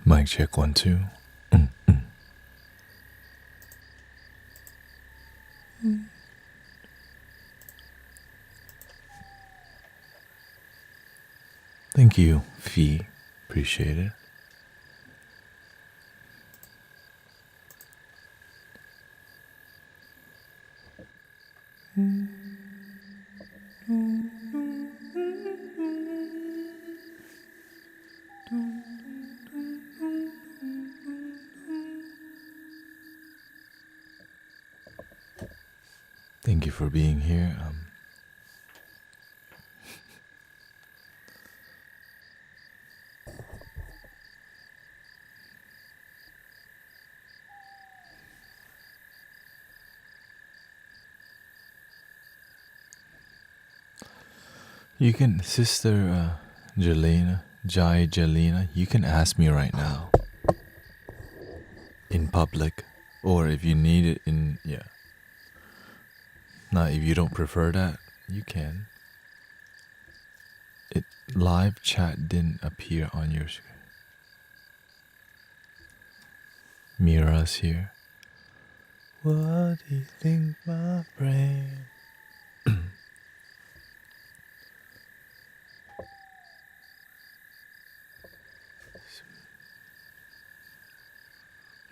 Mic check 1 2. Thank you, Fee. Appreciate it. Thank you for being here. You can, Sister Jelena, you can ask me right now in public, or if you need it Now, if you don't prefer that, you can. Live chat didn't appear on your screen. Mira's here. What do you think, my friend?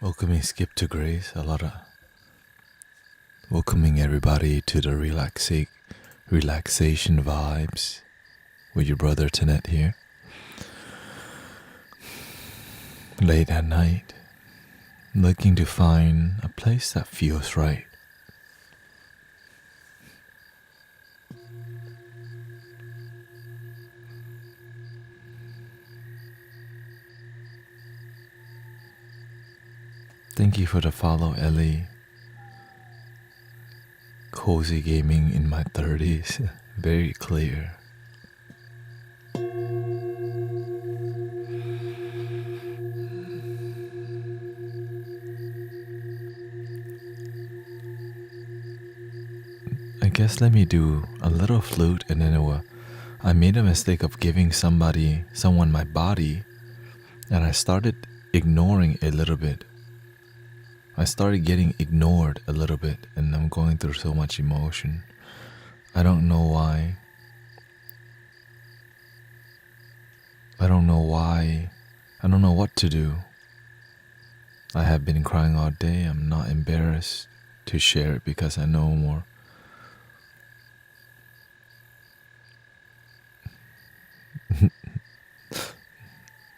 Welcoming Skip to Grace. Welcoming everybody to the relaxation vibes with your brother Tanet here. Late at night, looking to find a place that feels right. Thank you for the follow, Ellie. Cozy gaming in my 30s. Very clear. I guess let me do a little flute, and then I made a mistake of giving someone my body, and I started ignoring a little bit. I started getting ignored a little bit, and I'm going through so much emotion. I don't know why. I don't know what to do. I have been crying all day. I'm not embarrassed to share it because I know more.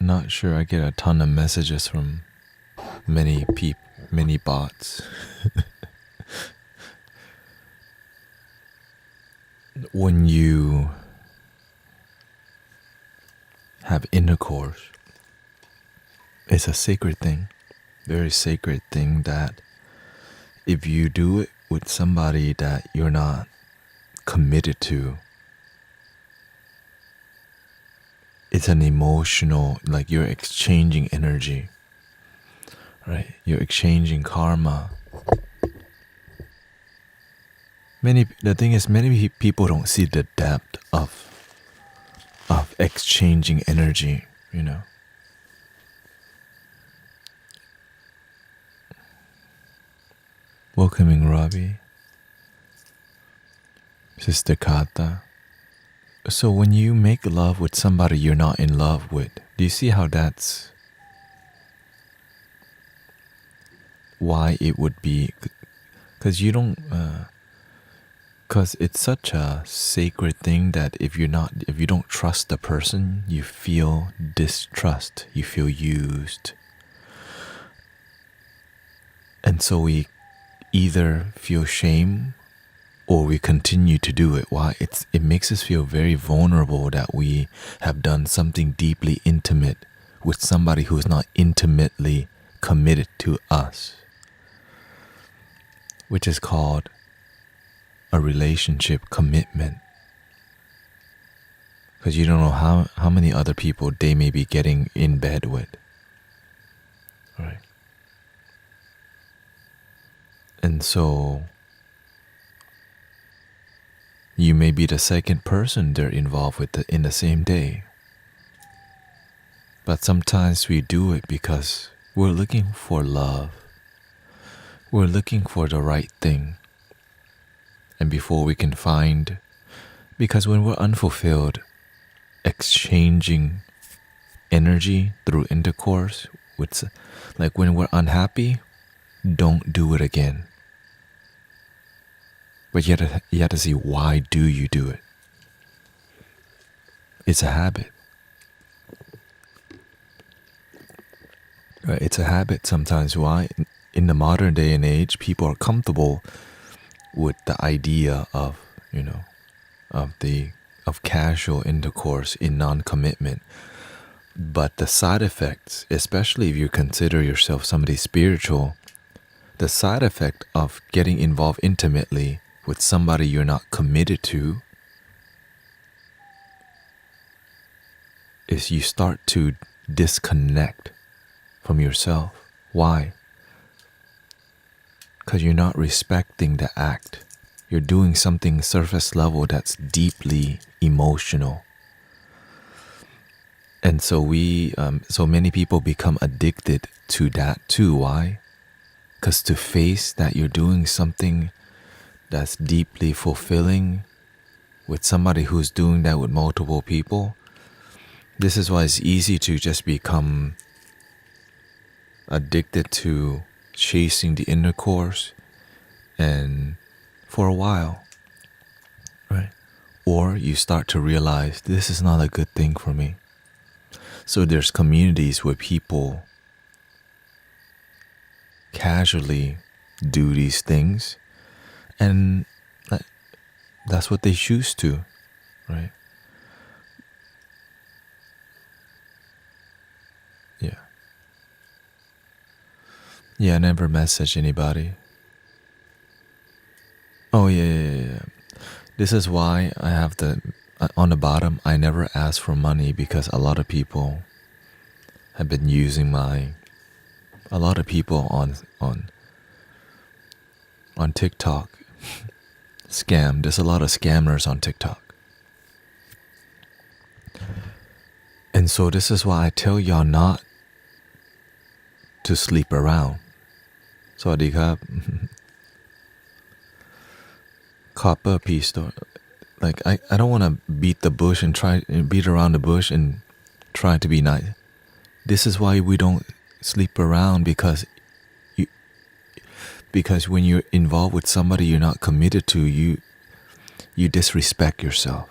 Not sure. I get a ton of messages from many bots. When you have intercourse, it's a sacred thing, very sacred thing, that if you do it with somebody that you're not committed to, it's an emotional, like you're exchanging energy, right? You're exchanging karma. The thing is, many people don't see the depth of exchanging energy, you know. Welcoming Robbie, Sister Kata. So when you make love with somebody you're not in love with, do you see how that's why it would be? Because you don't, because it's such a sacred thing that if you don't trust the person, you feel distrust, you feel used, and so we either feel shame or we continue to do it. Why? It makes us feel very vulnerable that we have done something deeply intimate with somebody who is not intimately committed to us, which is called a relationship commitment. Because you don't know how many other people they may be getting in bed with, right? And so you may be the second person they're involved with in the same day. But sometimes we do it because we're looking for love. We're looking for the right thing. And before we can find, because when we're unfulfilled, exchanging energy through intercourse, with, like when we're unhappy, don't do it again. But you have to see, why do you do it? It's a habit. Right? It's a habit sometimes. Why? In the modern day and age, people are comfortable with the idea of, of casual intercourse in non-commitment. But the side effects, especially if you consider yourself somebody spiritual, the side effect of getting involved intimately with somebody you're not committed to is you start to disconnect from yourself. Why? Because you're not respecting the act. You're doing something surface level that's deeply emotional. And so so many people become addicted to that too. Why? Because to face that you're doing something that's deeply fulfilling with somebody who's doing that with multiple people, this is why it's easy to just become addicted to chasing the intercourse and for a while, right? Or you start to realize this is not a good thing for me. So there's communities where people casually do these things, and that's what they choose to, right? Yeah, I never message anybody. Oh yeah. This is why I have on the bottom, I never ask for money, because a lot of people have been using a lot of people on TikTok scam. There's a lot of scammers on TikTok. And so this is why I tell y'all not to sleep around. สวัสดีครับ Copper piece store. Like I don't want to beat around the bush and try to be nice. This is why we don't sleep around, because when you're involved with somebody you're not committed to, you disrespect yourself.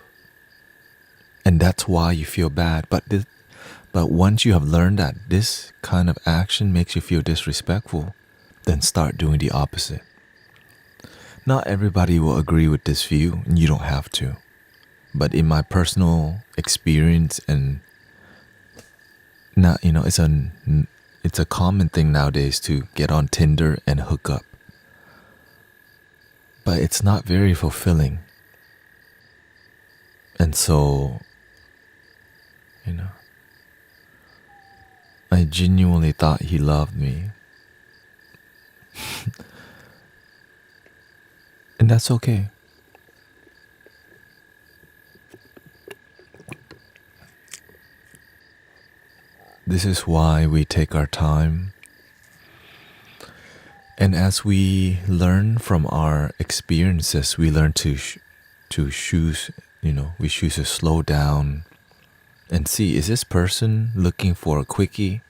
And that's why you feel bad. But once you have learned that this kind of action makes you feel disrespectful, then start doing the opposite. Not everybody will agree with this view, and you don't have to. But in my personal experience, and not, it's a common thing nowadays to get on Tinder and hook up. But it's not very fulfilling. And so, I genuinely thought he loved me. And that's okay. This is why we take our time. And as we learn from our experiences, we learn to choose, we choose to slow down and see, is this person looking for a quickie?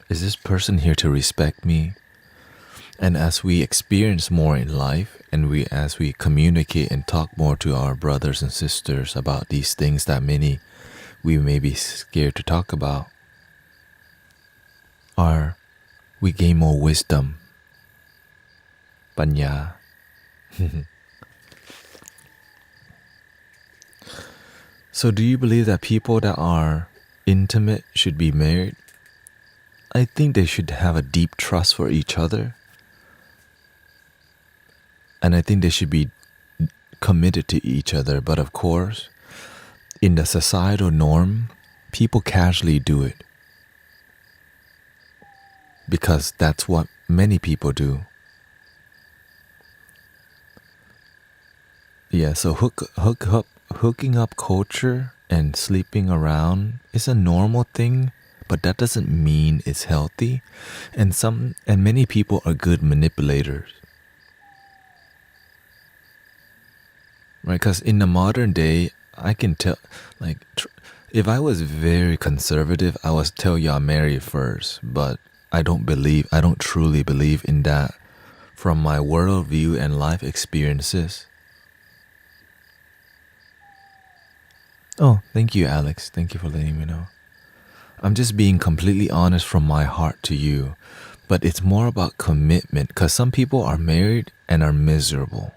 Is this person here to respect me? And as we experience more in life, and as we communicate and talk more to our brothers and sisters about these things that we may be scared to talk about, we gain more wisdom, panya. So do you believe that people that are intimate should be married? I think they should have a deep trust for each other. And I think they should be committed to each other. But of course, in the societal norm, people casually do it, because that's what many people do. Yeah, so hooking up culture and sleeping around is a normal thing, but that doesn't mean it's healthy. And many people are good manipulators, right? Because in the modern day, I can tell, like, if I was very conservative, I would tell y'all marry first, but I don't truly believe in that from my worldview and life experiences. Oh, thank you, Alex. Thank you for letting me know. I'm just being completely honest from my heart to you, but it's more about commitment, because some people are married and are miserable.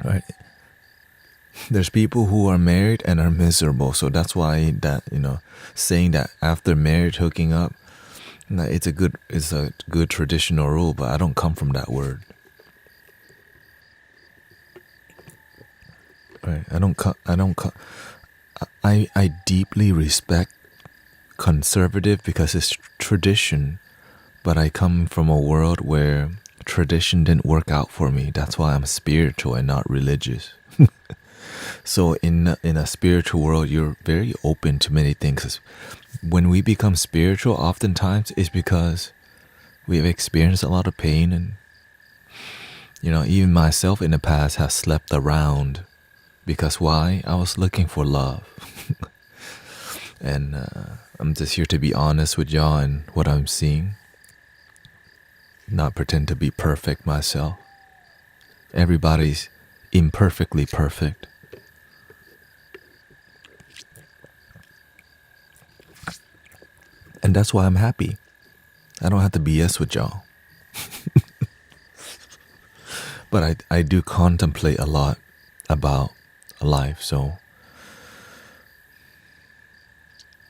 Right? There's people who are married and are miserable, so that's why that, saying that after marriage hooking up, it's a good traditional rule, but I don't come from that word. Right? I deeply respect conservative because it's tradition, but I come from a world where tradition didn't work out for me. That's why I'm spiritual and not religious. So in a spiritual world, you're very open to many things. When we become spiritual, oftentimes it's because we have experienced a lot of pain, and even myself in the past has slept around. Because why? I was looking for love. And I'm just here to be honest with y'all and what I'm seeing. Not pretend to be perfect myself. Everybody's imperfectly perfect. And that's why I'm happy. I don't have to BS with y'all. But I do contemplate a lot about life, so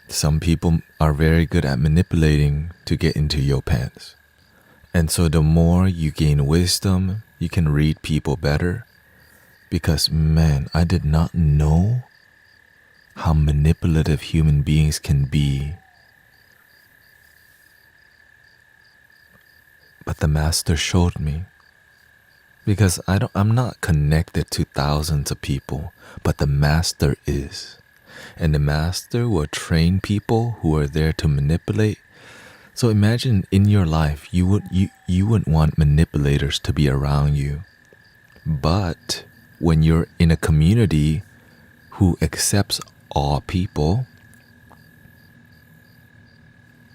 some people are very good at manipulating to get into your pants. And so the more you gain wisdom, you can read people better. Because, man, I did not know how manipulative human beings can be. But the master showed me. Because I'm not connected to thousands of people, but the master is. And the master will train people who are there to manipulate. So imagine in your life, you wouldn't want manipulators to be around you. But when you're in a community who accepts all people,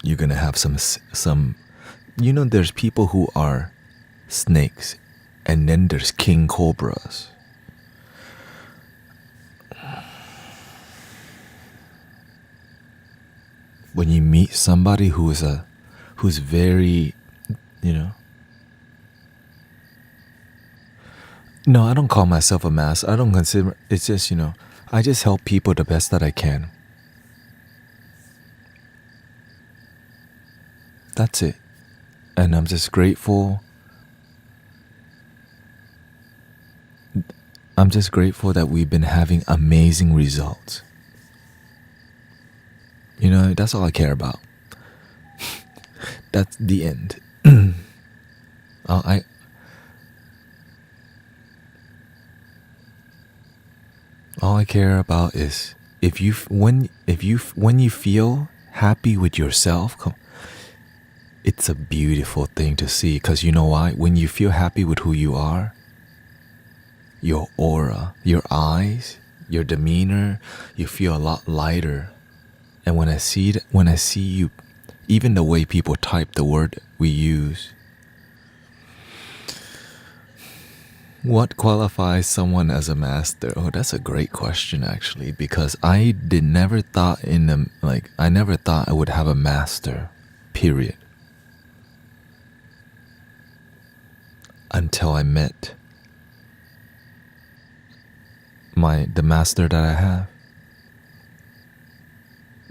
you're gonna have some. There's people who are snakes, and then there's king cobras. When you meet somebody who's very, No, I don't call myself a master. I don't consider. It's just, I just help people the best that I can. That's it. And I'm just grateful. I'm just grateful that we've been having amazing results. That's all I care about. That's the end. All I care about is when you feel happy with yourself, it's a beautiful thing to see. Because you know why? When you feel happy with who you are, your aura, your eyes, your demeanor, you feel a lot lighter. And when I see you, even the way people type the word we use, what qualifies someone as a master? Oh, that's a great question, actually, because I never thought I would have a master, period. Until I met the master that I have.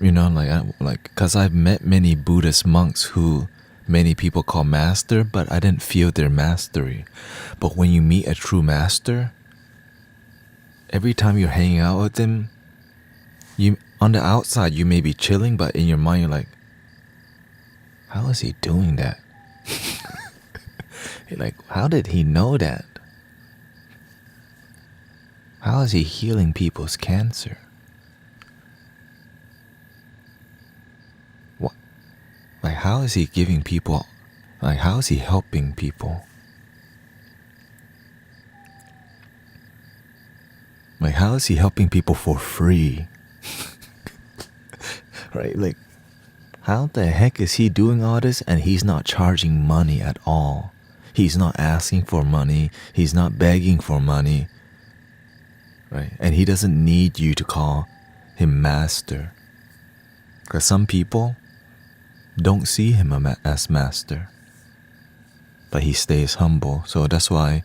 Because I've met many Buddhist monks who many people call master, but I didn't feel their mastery. But when you meet a true master, every time you're hanging out with them, on the outside you may be chilling, but in your mind you're like, how is he doing that? You're like, how did he know that? How is he healing people's cancer? What? Like, how is he giving people, like, how is he helping people? Like, how is he helping people for free? Right? Like, how the heck is he doing all this and he's not charging money at all? He's not asking for money. He's not begging for money. Right? And he doesn't need you to call him master. Because some people don't see him as master. But he stays humble. So that's why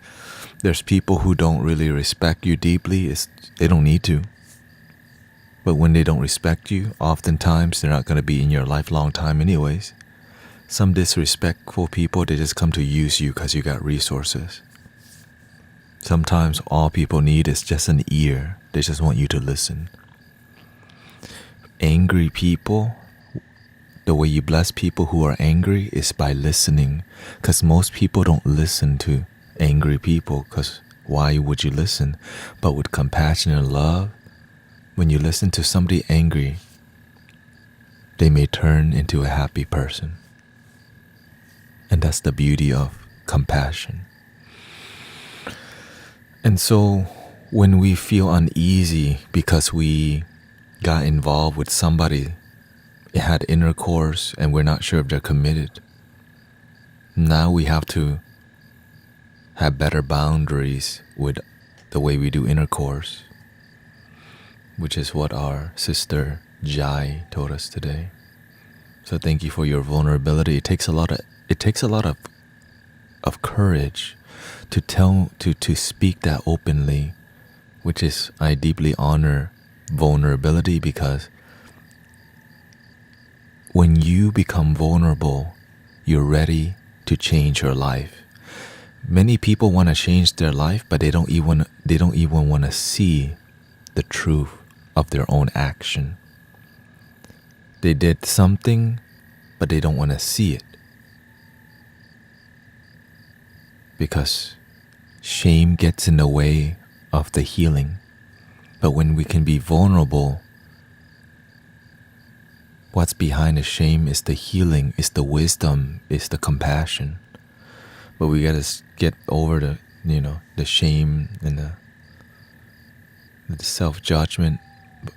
there's people who don't really respect you deeply. They don't need to. But when they don't respect you, oftentimes they're not going to be in your life long time anyways. Some disrespectful people, they just come to use you because you got resources. Sometimes all people need is just an ear. They just want you to listen. Angry people, the way you bless people who are angry is by listening. Because most people don't listen to angry people, because why would you listen? But with compassion and love, when you listen to somebody angry, they may turn into a happy person. And that's the beauty of compassion. And so when we feel uneasy because we got involved with somebody, it had intercourse, and we're not sure if they're committed, now we have to have better boundaries with the way we do intercourse, which is what our sister Jai told us today. So thank you for your vulnerability. It takes a lot of courage to speak that openly, which is, I deeply honor vulnerability, because when you become vulnerable, you're ready to change your life. Many people want to change their life, but they don't even want to see the truth of their own action. They did something, but they don't want to see it. Because shame gets in the way of the healing. But when we can be vulnerable, what's behind the shame is the healing, is the wisdom, is the compassion. But we gotta get over the shame and the self-judgment,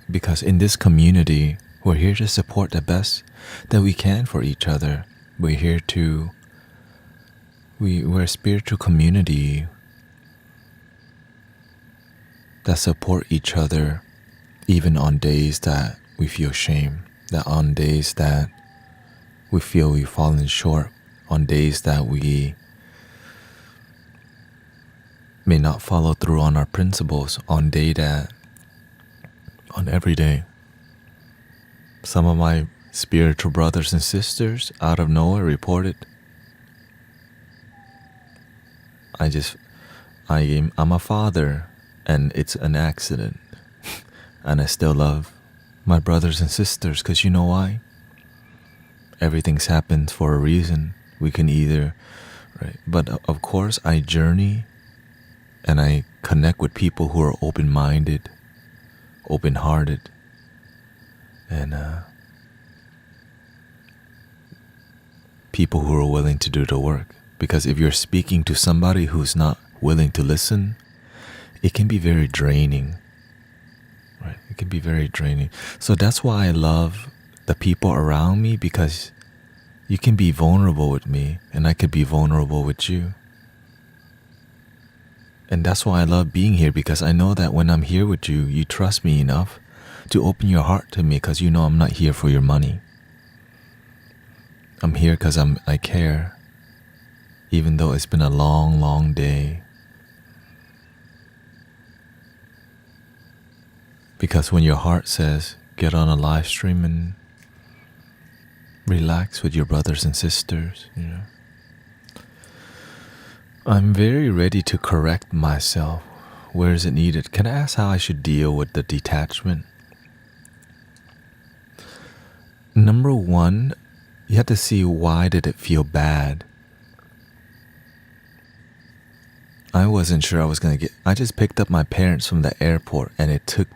because in this community, we're here to support the best that we can for each other. We're a spiritual community that support each other, even on days that we feel shame, that on days that we feel we've fallen short, on days that we may not follow through on our principles, on every day. Some of my spiritual brothers and sisters out of nowhere reported, I'm a father and it's an accident. And I still love my brothers and sisters, because you know why? Everything's happened for a reason. We can either, right? But of course, I journey and I connect with people who are open-minded, open-hearted, and people who are willing to do the work. Because if you're speaking to somebody who's not willing to listen, it can be very draining. Right? It can be very draining. So that's why I love the people around me, because you can be vulnerable with me and I could be vulnerable with you. And that's why I love being here, because I know that when I'm here with you, you trust me enough to open your heart to me, because you know I'm not here for your money. I'm here because I care, even though it's been a long, long day. Because when your heart says, get on a live stream and relax with your brothers and sisters, I'm very ready to correct myself. Where is it needed? Can I ask how I should deal with the detachment? Number one, you have to see, why did it feel bad? I wasn't sure I was gonna get. I just picked up my parents from the airport, and it took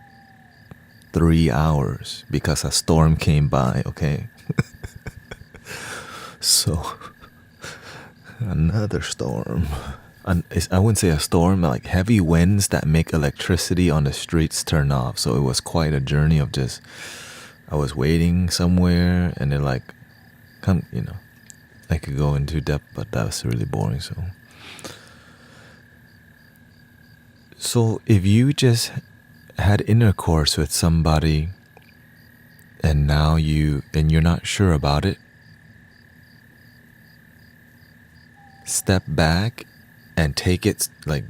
3 hours because a storm came by. Okay, so another storm. I wouldn't say a storm, like heavy winds that make electricity on the streets turn off. So it was quite a journey of just. I was waiting somewhere, and they're like, "Come, you know." I could go into depth, but that was really boring. So if you just had intercourse with somebody and now you're not sure about it, step back and take it like,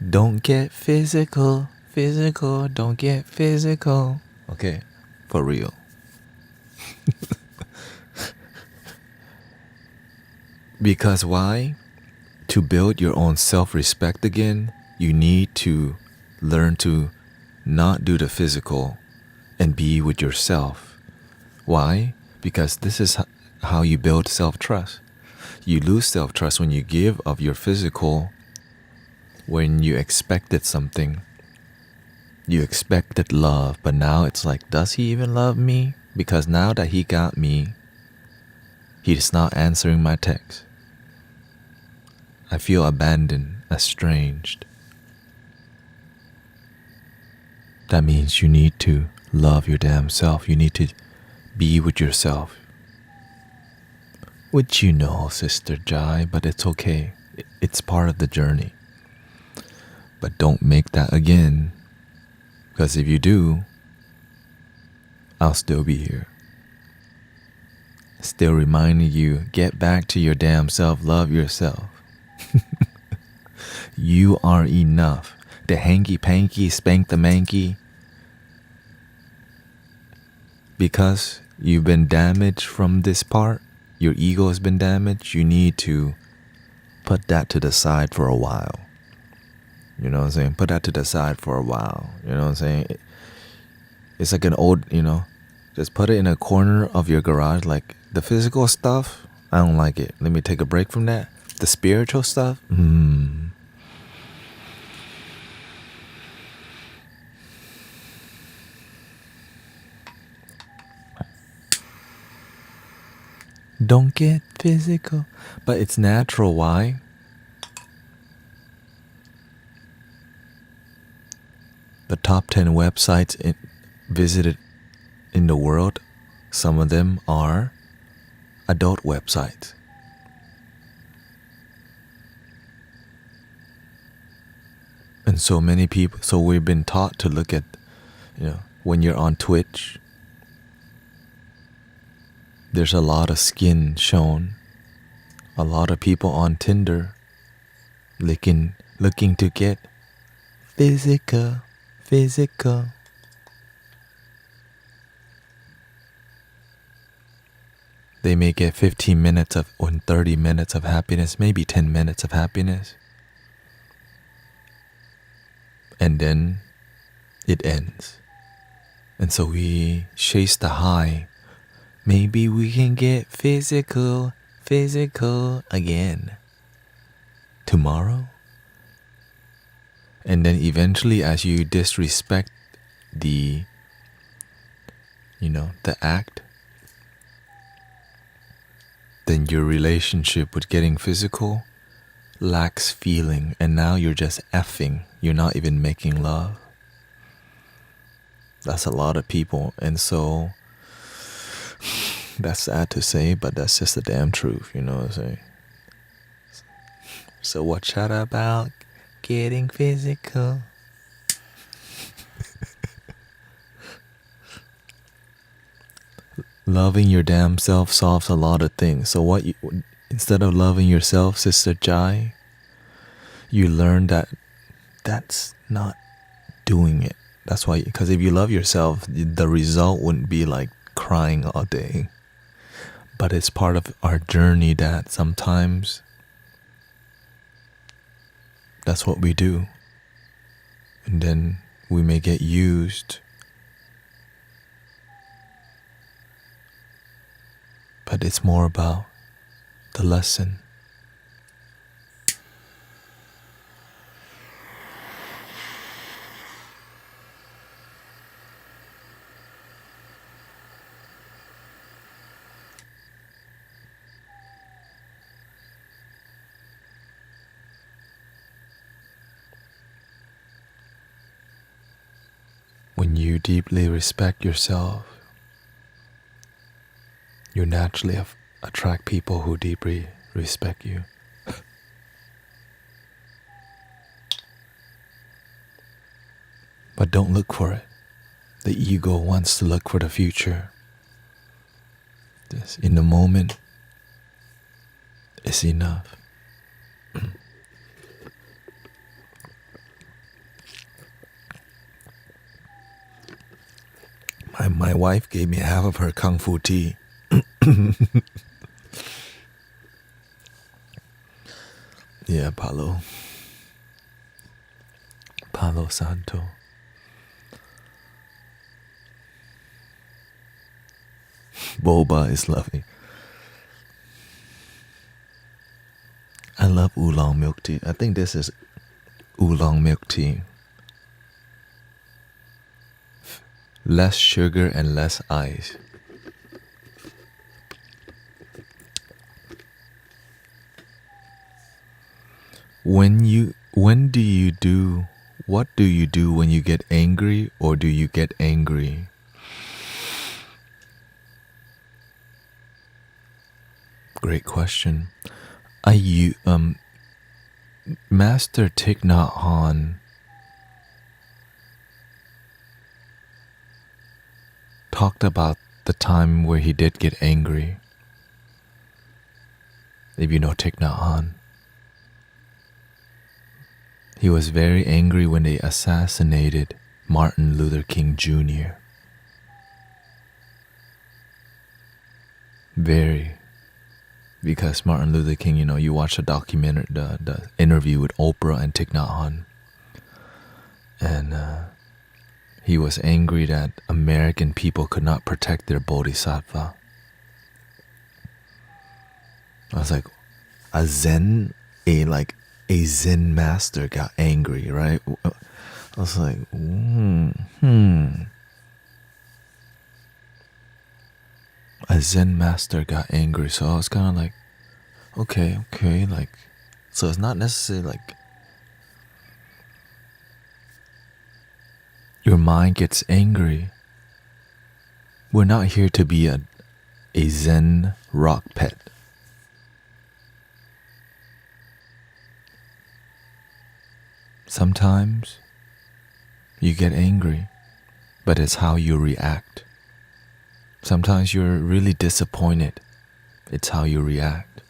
don't get physical, don't get physical. Okay, for real. Because why? To build your own self-respect again, you need to learn to not do the physical and be with yourself. Why? Because this is how you build self-trust. You lose self-trust when you give of your physical, when you expected something. You expected love, but now it's like, does he even love me? Because now that he got me, he's not answering my text. I feel abandoned, estranged. That means you need to love your damn self. You need to be with yourself. Which you know, Sister Jai, but it's okay. It's part of the journey. But don't make that again. Because if you do, I'll still be here. Still reminding you, get back to your damn self, love yourself. You are enough. The hanky-panky, spank the manky. Because you've been damaged from this part, your ego has been damaged, you need to put that to the side for a while. You know what I'm saying? Put that to the side for a while. You know what I'm saying? It's like an old, just put it in a corner of your garage. Like the physical stuff, I don't like it. Let me take a break from that. The spiritual stuff, Don't get physical. But it's natural. Why? The top 10 websites visited in the world, some of them are adult websites. And so many people, so we've been taught to look at, when you're on Twitch, there's a lot of skin shown. A lot of people on Tinder looking to get physical. They may get 15 minutes or 30 minutes of happiness, maybe 10 minutes of happiness. And then it ends. And so we chase the high. Maybe we can get physical again tomorrow. And then eventually, as you disrespect the act, then your relationship with getting physical lacks feeling, and now you're just effing. You're not even making love. That's a lot of people, and so that's sad to say, but that's just the damn truth, you know what I'm saying? So what's that about? Getting physical. Loving your damn self solves a lot of things. So instead of loving yourself, Sister Jai, you learn that that's not doing it. That's why, because if you love yourself, the result wouldn't be like crying all day. But it's part of our journey that sometimes that's what we do. And then we may get used. But it's more about the lesson. When you deeply respect yourself, you naturally attract people who deeply respect you. But don't look for it. The ego wants to look for the future. Just in the moment is enough. My wife gave me half of her kung fu tea. Yeah, Palo Santo. Boba is lovely. I love oolong milk tea. I think this is oolong milk tea. Less sugar and less ice. What do you do when you get angry, or do you get angry? Great question. Master Thich Nhat Hanh talked about the time where he did get angry. If you know Thich Nhat Hanh, he was very angry when they assassinated Martin Luther King Jr. Very. Because Martin Luther King, you watch the documentary, the interview with Oprah and Thich Nhat Hanh, and he was angry that American people could not protect their bodhisattva. I was like, a Zen master got angry, right? I was like, A Zen master got angry, so I was kind of like, okay, like, so it's not necessarily like your mind gets angry. We're not here to be a Zen rock pet. Sometimes you get angry, but it's how you react. Sometimes you're really disappointed. It's how you react.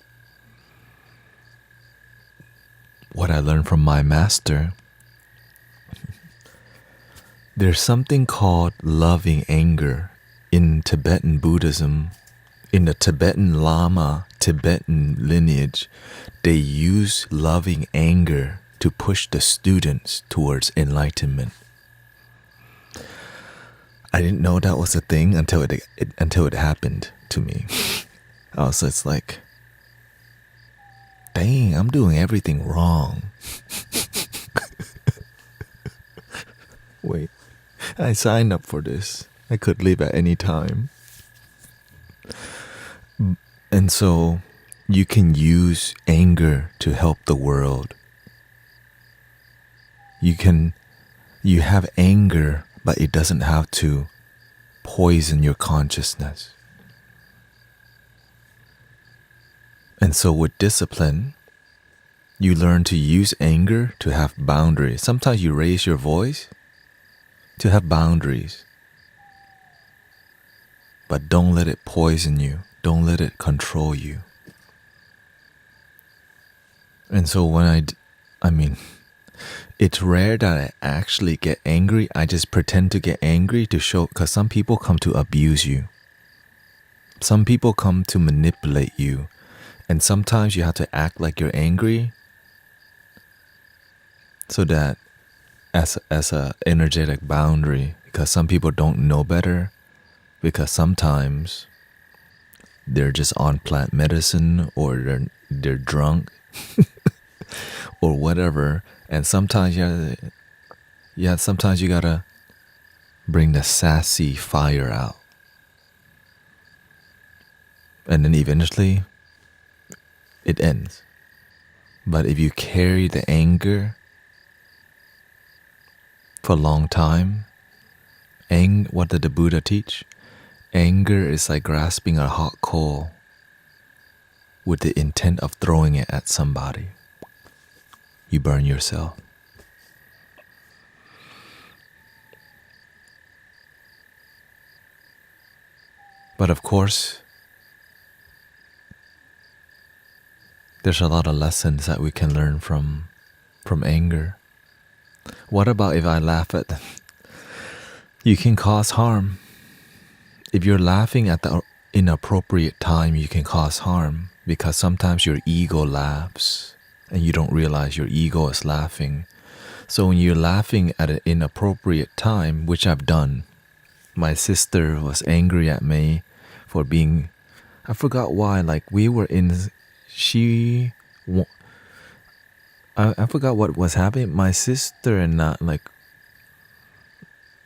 What I learned from my master, there's something called loving anger in Tibetan Buddhism. In the Tibetan Lama, Tibetan lineage, they use loving anger to push the students towards enlightenment. I didn't know that was a thing until it happened to me. So it's like, dang, I'm doing everything wrong. Wait, I signed up for this. I could leave at any time. And so you can use anger to help the world. You have anger, but it doesn't have to poison your consciousness. And so with discipline, you learn to use anger to have boundaries. Sometimes you raise your voice to have boundaries. But don't let it poison you. Don't let it control you. And so when it's rare that I actually get angry. I just pretend to get angry to show, because some people come to abuse you. Some people come to manipulate you. And sometimes you have to act like you're angry so that as a energetic boundary, because some people don't know better, because sometimes they're just on plant medicine, or they're drunk or whatever, and sometimes sometimes you gotta bring the sassy fire out, and then eventually it ends. But if you carry the anger for a long time, What did the Buddha teach? Anger is like grasping a hot coal with the intent of throwing it at somebody. You burn yourself. But of course, there's a lot of lessons that we can learn from anger. What about if I laugh at them? You can cause harm. If you're laughing at the inappropriate time, you can cause harm because sometimes your ego laughs and you don't realize your ego is laughing. So when you're laughing at an inappropriate time, which I've done, my sister was angry at me for being, I forgot why, like we were in, I forgot what was happening. My sister and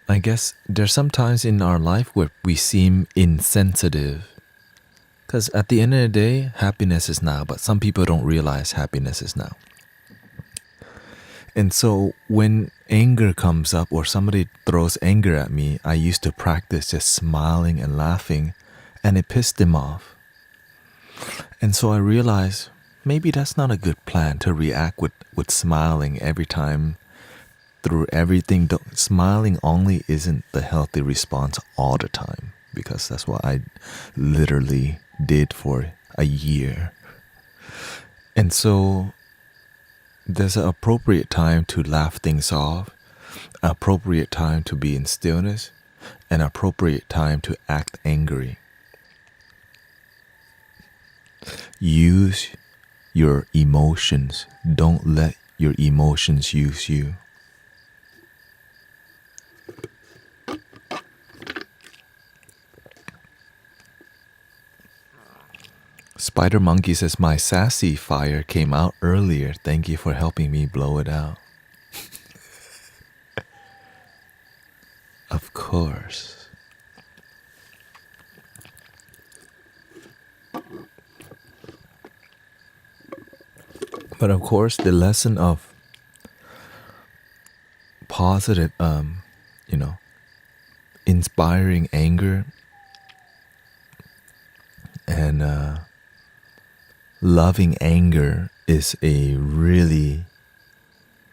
I guess there's some times in our life where we seem insensitive. Because at the end of the day, happiness is now, but some people don't realize happiness is now. And so when anger comes up or somebody throws anger at me, I used to practice just smiling and laughing, and it pissed them off. And so I realized maybe that's not a good plan to react with smiling every time through everything. Smiling only isn't the healthy response all the time, because that's what I literally did for a year. And so there's an appropriate time to laugh things off, appropriate time to be in stillness, and appropriate time to act angry. Use your emotions. Don't let your emotions use you. Spider Monkey says, my sassy fire came out earlier. Thank you for helping me blow it out. Of course. But of course, the lesson of positive, inspiring anger and loving anger is a really,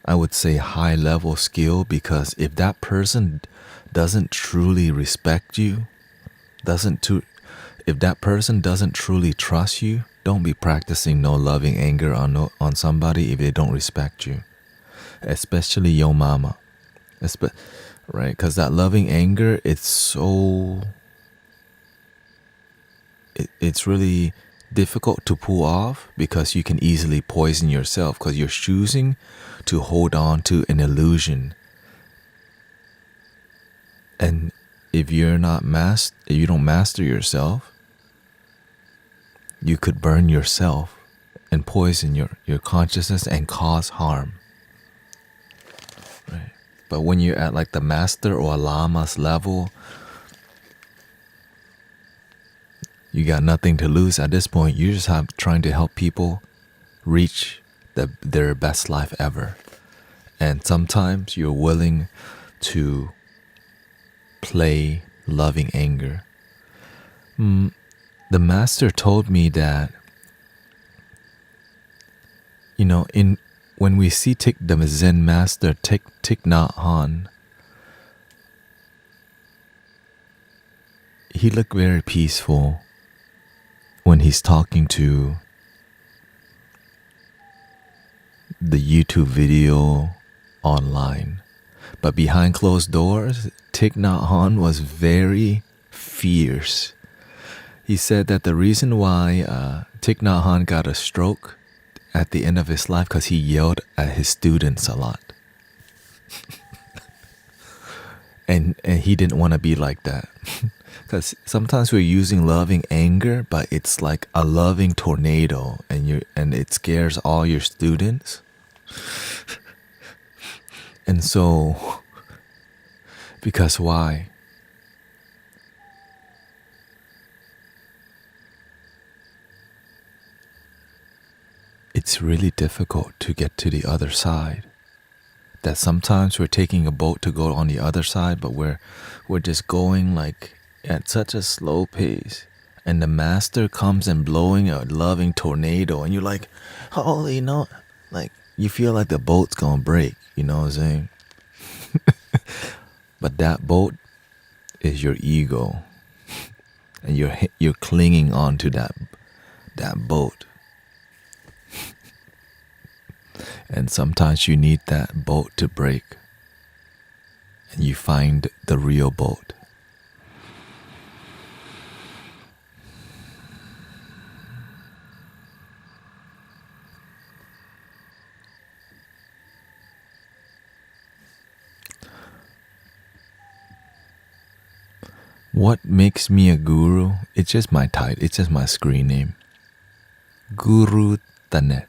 I would say, high level skill, because if that person doesn't truly respect you, if that person doesn't truly trust you, don't be practicing no loving anger on somebody if they don't respect you, especially your mama, right? Because that loving anger, it's really difficult to pull off, because you can easily poison yourself because you're choosing to hold on to an illusion. And if you don't master yourself, you could burn yourself and poison your consciousness and cause harm. Right? But when you're at like the master or a lama's level, you got nothing to lose at this point. You're just trying to help people reach their best life ever. And sometimes you're willing to play loving anger. The master told me that, when we see the Zen master Thich Nhat Hanh, he looked very peaceful when he's talking to the YouTube video online. But behind closed doors, Thich Nhat Hanh was very fierce. He said that the reason why Thich Nhat Hanh got a stroke at the end of his life because he yelled at his students a lot. and he didn't want to be like that. Because sometimes we're using loving anger, but it's like a loving tornado, and it scares all your students. And so, because why? It's really difficult to get to the other side. that sometimes we're taking a boat to go on the other side, but we're just going like at such a slow pace, and the master comes and blowing a loving tornado, and you're like, holy no, like you feel like the boat's gonna break, you know what I'm saying? But that boat is your ego, and you're clinging on to that boat. And sometimes you need that boat to break, and you find the real boat. What makes me a guru? It's just my title. It's just my screen name. Guru Thanet.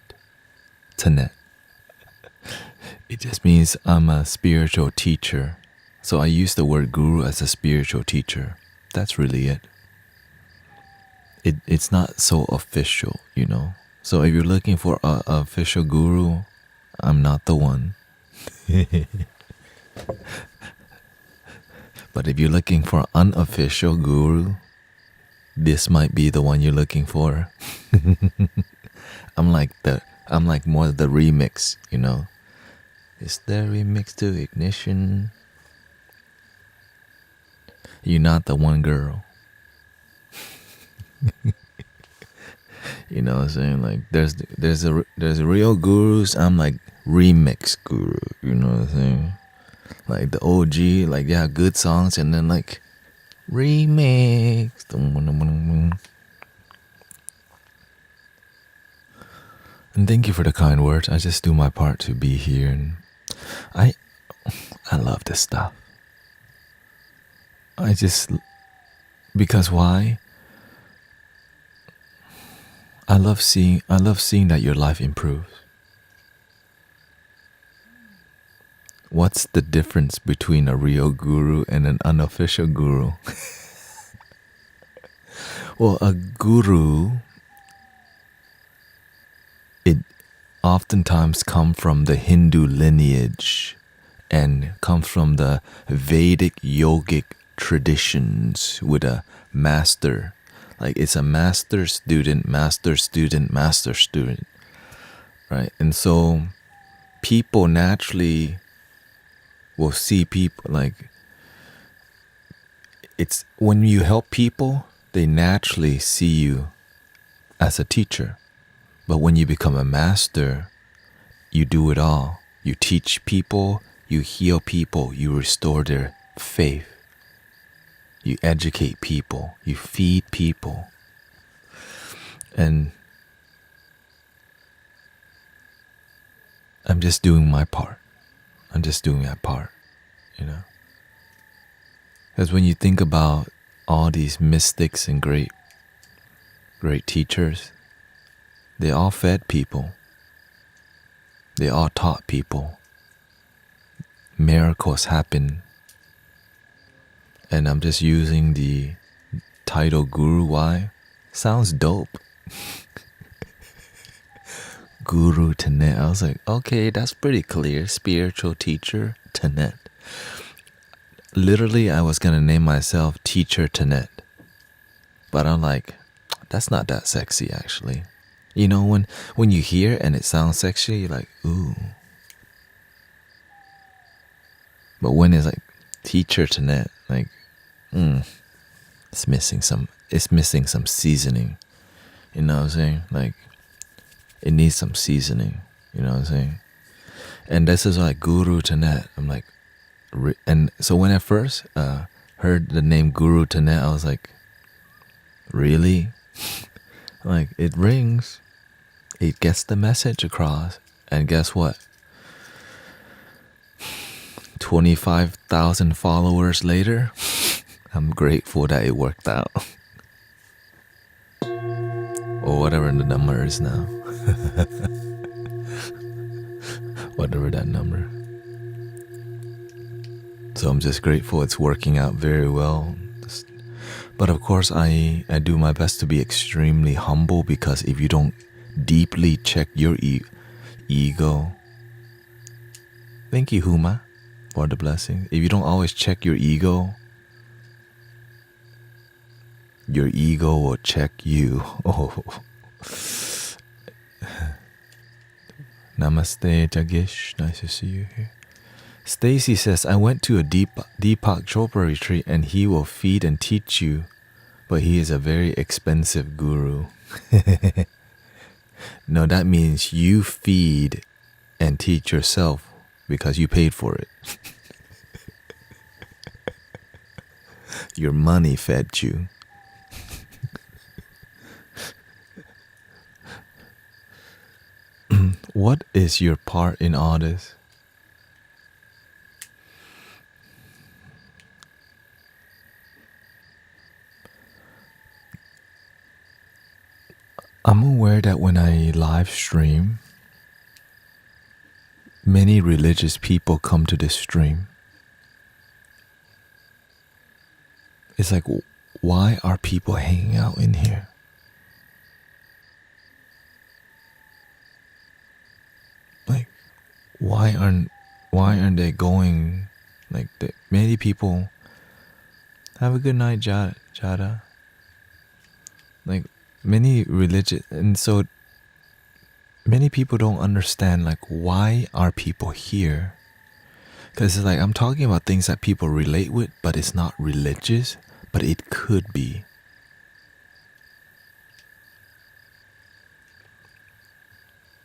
It just means I'm a spiritual teacher. So I use the word guru as a spiritual teacher. That's really it. It's not so official, you know. So if you're looking for an official guru, I'm not the one. But if you're looking for an unofficial guru, this might be the one you're looking for. I'm like more the remix, you know. It's the remix to Ignition. You're not the one girl. You know what I'm saying? Like there's a real gurus. I'm like remix guru. You know what I'm saying? Like the OG, like yeah, good songs, and then like remix. And thank you for the kind words. I just do my part to be here, and I love this stuff. Because why? I love seeing that your life improves. What's the difference between a real guru and an unofficial guru? Well, a guru, it oftentimes comes from the Hindu lineage and comes from the Vedic yogic traditions with a master. Like it's a master student, master student, master student, right? And so people naturally will see people like it's when you help people, they naturally see you as a teacher. But when you become a master, you do it all. You teach people, you heal people, you restore their faith. You educate people, you feed people. And I'm just doing my part. I'm just doing that part, you know. Because when you think about all these mystics and great teachers, they all fed people. They all taught people. Miracles happen. And I'm just using the title Guru. Why? Sounds dope. Guru Thanet. I was like, okay, that's pretty clear. Spiritual teacher Thanet. Literally, I was gonna name myself Teacher Thanet. But I'm like, that's not that sexy actually. You know, when you hear and it sounds sexy, you're like, ooh. But when it's like Teacher Thanet, like, it's missing some seasoning. You know what I'm saying? Like, it needs some seasoning. You know what I'm saying? And this is like Guru Thanet. I'm like, and so when I first heard the name Guru Thanet, I was like, really? Like, it rings. It gets the message across. And guess what? 25,000 followers later, I'm grateful that it worked out. Or whatever the number is now. Whatever that number. So I'm just grateful it's working out very well. But of course, I do my best to be extremely humble, because if you don't deeply check your ego, Thank you, Huma, for the blessing. If you don't always check your ego will check you. Oh. Namaste, Jagish. Nice to see you here. Stacy says, I went to a Deepak Chopra retreat and he will feed and teach you, but he is a very expensive guru. No, that means you feed and teach yourself because you paid for it. Your money fed you. What is your part in all this? I'm aware that when I live stream, many religious people come to this stream. It's like, why are people hanging out in here? Like, why aren't they going? Like, many people. Have a good night, Jada. Like, many religious, and so many people don't understand, like, why are people here? Because it's like, I'm talking about things that people relate with, but it's not religious, but it could be.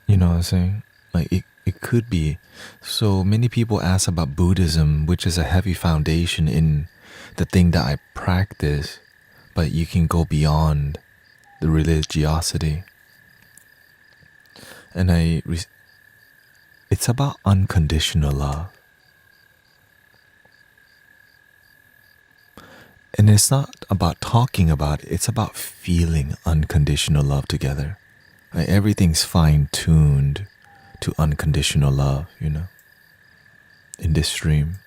You know what I'm saying? Like, it could be. So many people ask about Buddhism, which is a heavy foundation in the thing that I practice, but you can go beyond the religiosity. And it's about unconditional love. And it's not about talking about it, it's about feeling unconditional love together. Like, everything's fine-tuned to unconditional love, in this stream.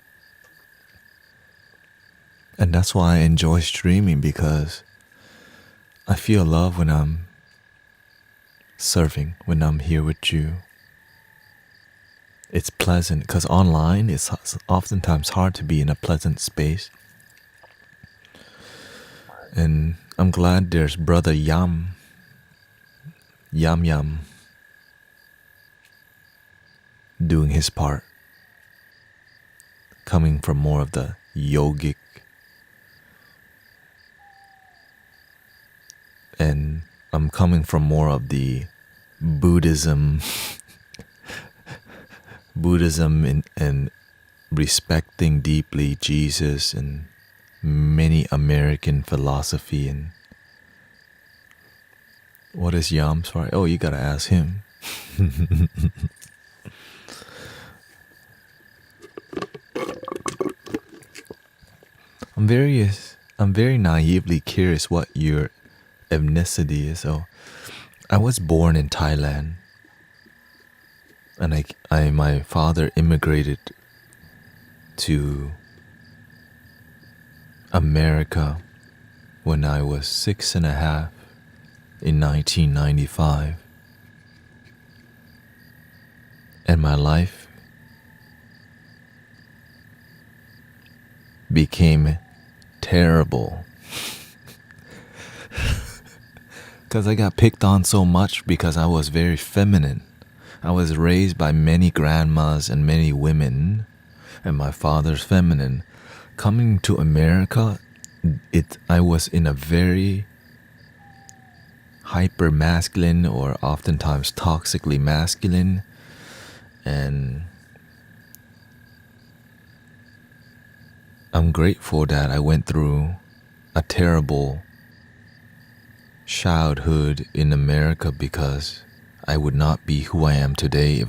And that's why I enjoy streaming, because I feel love when I'm serving, when I'm here with you. It's pleasant, because online it's oftentimes hard to be in a pleasant space. And I'm glad there's Brother Yam doing his part, coming from more of the yogic, and I'm coming from more of the Buddhism and respecting deeply Jesus and many American philosophy. And what is Yam's part? Oh, you gotta ask him. I'm very naively curious what your ethnicity is. So, I was born in Thailand, and my father immigrated to America when I was 6.5 in 1995, and my life became terrible because I got picked on so much because I was very feminine. I was raised by many grandmas and many women, and my father's feminine. Coming to America, I was in a very hyper masculine, or oftentimes toxically masculine, and I'm grateful that I went through a terrible childhood in America, because I would not be who I am today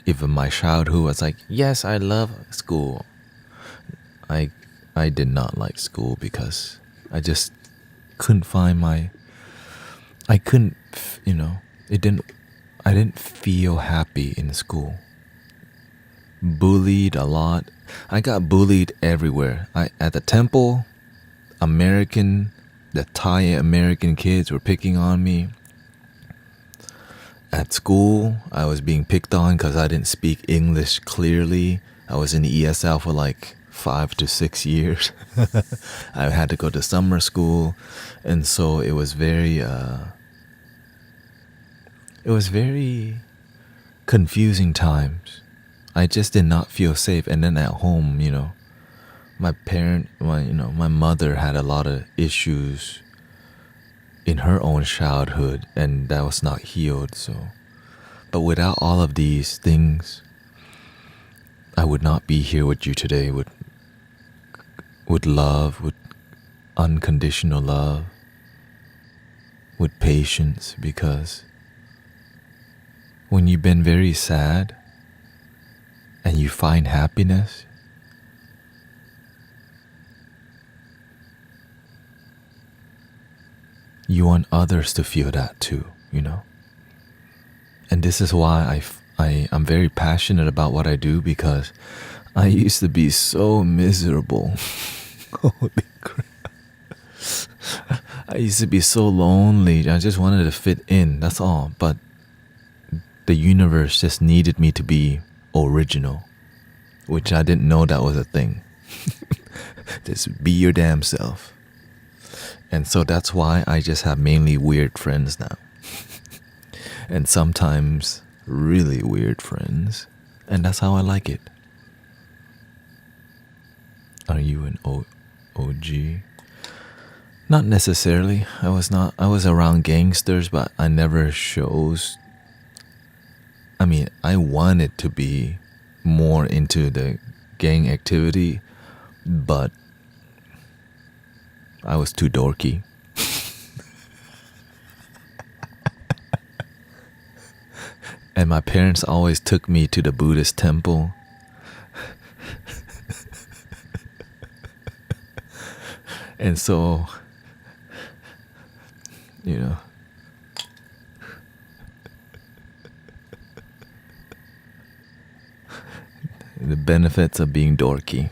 if my childhood was like, yes, I love school. I did not like school because I just couldn't find I didn't feel happy in school. Bullied a lot. I got bullied everywhere. At the temple, the Thai American kids were picking on me. At school, I was being picked on because I didn't speak English clearly. I was in ESL for like 5 to 6 years. I had to go to summer school, and so it was very confusing times. I just did not feel safe. And then at home, my mother had a lot of issues in her own childhood, and that was not healed. So, but without all of these things, I would not be here with you today with love, with unconditional love, with patience, because when you've been very sad and you find happiness, you want others to feel that too, And this is why I'm very passionate about what I do, because I used to be so miserable. Holy crap. I used to be so lonely. I just wanted to fit in, that's all. But the universe just needed me to be original, which I didn't know that was a thing. Just be your damn self. And so that's why I just have mainly weird friends now. And sometimes really weird friends. And that's how I like it. Are you an OG? Not necessarily. I was around gangsters, but I never chose. I wanted to be more into the gang activity, but I was too dorky. And my parents always took me to the Buddhist temple. And so, the benefits of being dorky.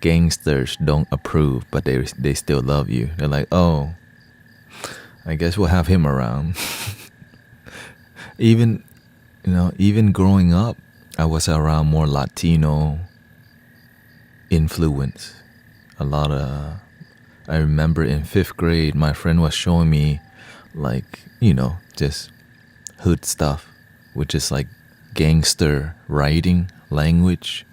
Gangsters don't approve, but they still love you. They're like, oh, I guess we'll have him around. Even growing up, I was around more Latino influence. I remember in 5th grade, my friend was showing me just hood stuff, which is like gangster writing language.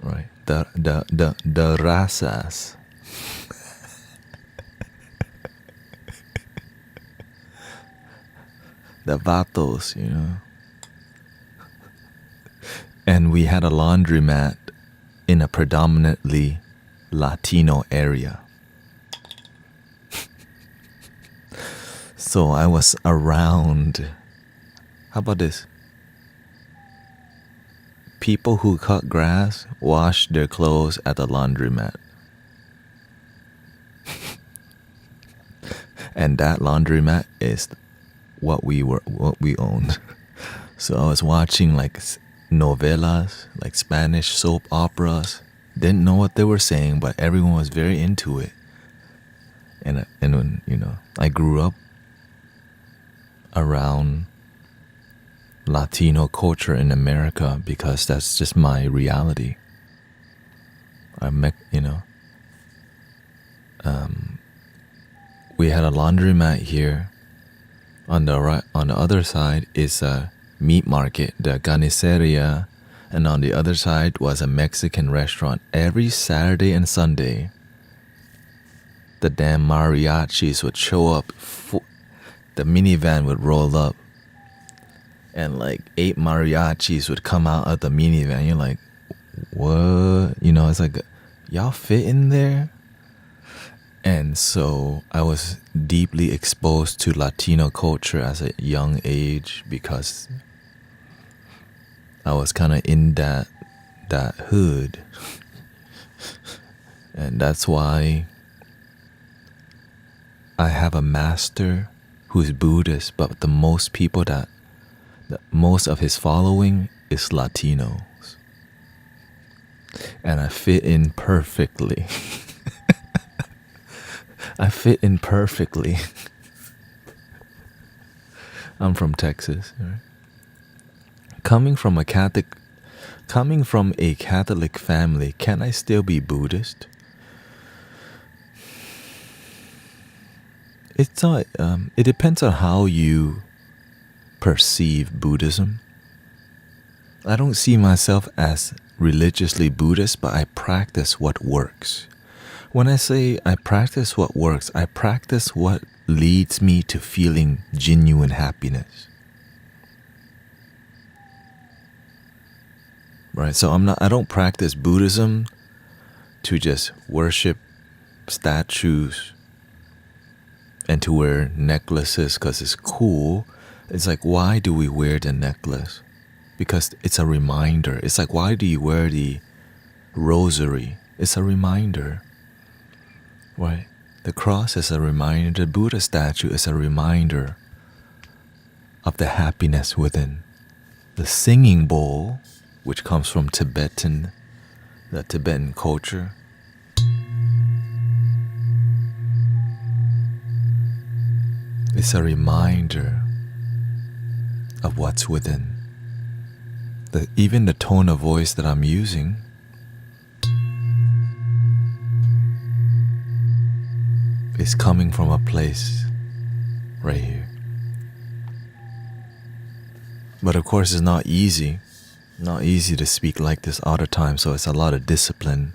Right. The razas. The vatos, And we had a laundromat in a predominantly Latino area. So I was around, how about this? People who cut grass wash their clothes at the laundromat. And that laundromat is what we owned. So I was watching like novelas, like Spanish soap operas. Didn't know what they were saying, but everyone was very into it. And when, I grew up around Latino culture in America because that's just my reality. We had a laundromat here. On the other side is a meat market, the carniceria, and on the other side was a Mexican restaurant. Every Saturday and Sunday, the damn mariachis would show up. The minivan would roll up, and like 8 mariachis would come out of the minivan. You're like, what? It's like, y'all fit in there? And so I was deeply exposed to Latino culture at a young age because I was kind of in that hood. And that's why I have a master who's Buddhist, but most of his following is Latinos. And I fit in perfectly. I fit in perfectly. I'm from Texas. Right? Coming from a Catholic family, can I still be Buddhist? It's not. It depends on how you perceive Buddhism. I don't see myself as religiously Buddhist, but I practice what works. When I say I practice what works, I practice what leads me to feeling genuine happiness. Right? So I don't practice Buddhism to just worship statues and to wear necklaces because it's cool. It's like, why do we wear the necklace? Because it's a reminder. It's like, why do you wear the rosary? It's a reminder. Right? The cross is a reminder. The Buddha statue is a reminder of the happiness within. The singing bowl, which comes from the Tibetan culture, it's a reminder of what's within. Even the tone of voice that I'm using is coming from a place right here. But of course it's not easy to speak like this all the time, so it's a lot of discipline.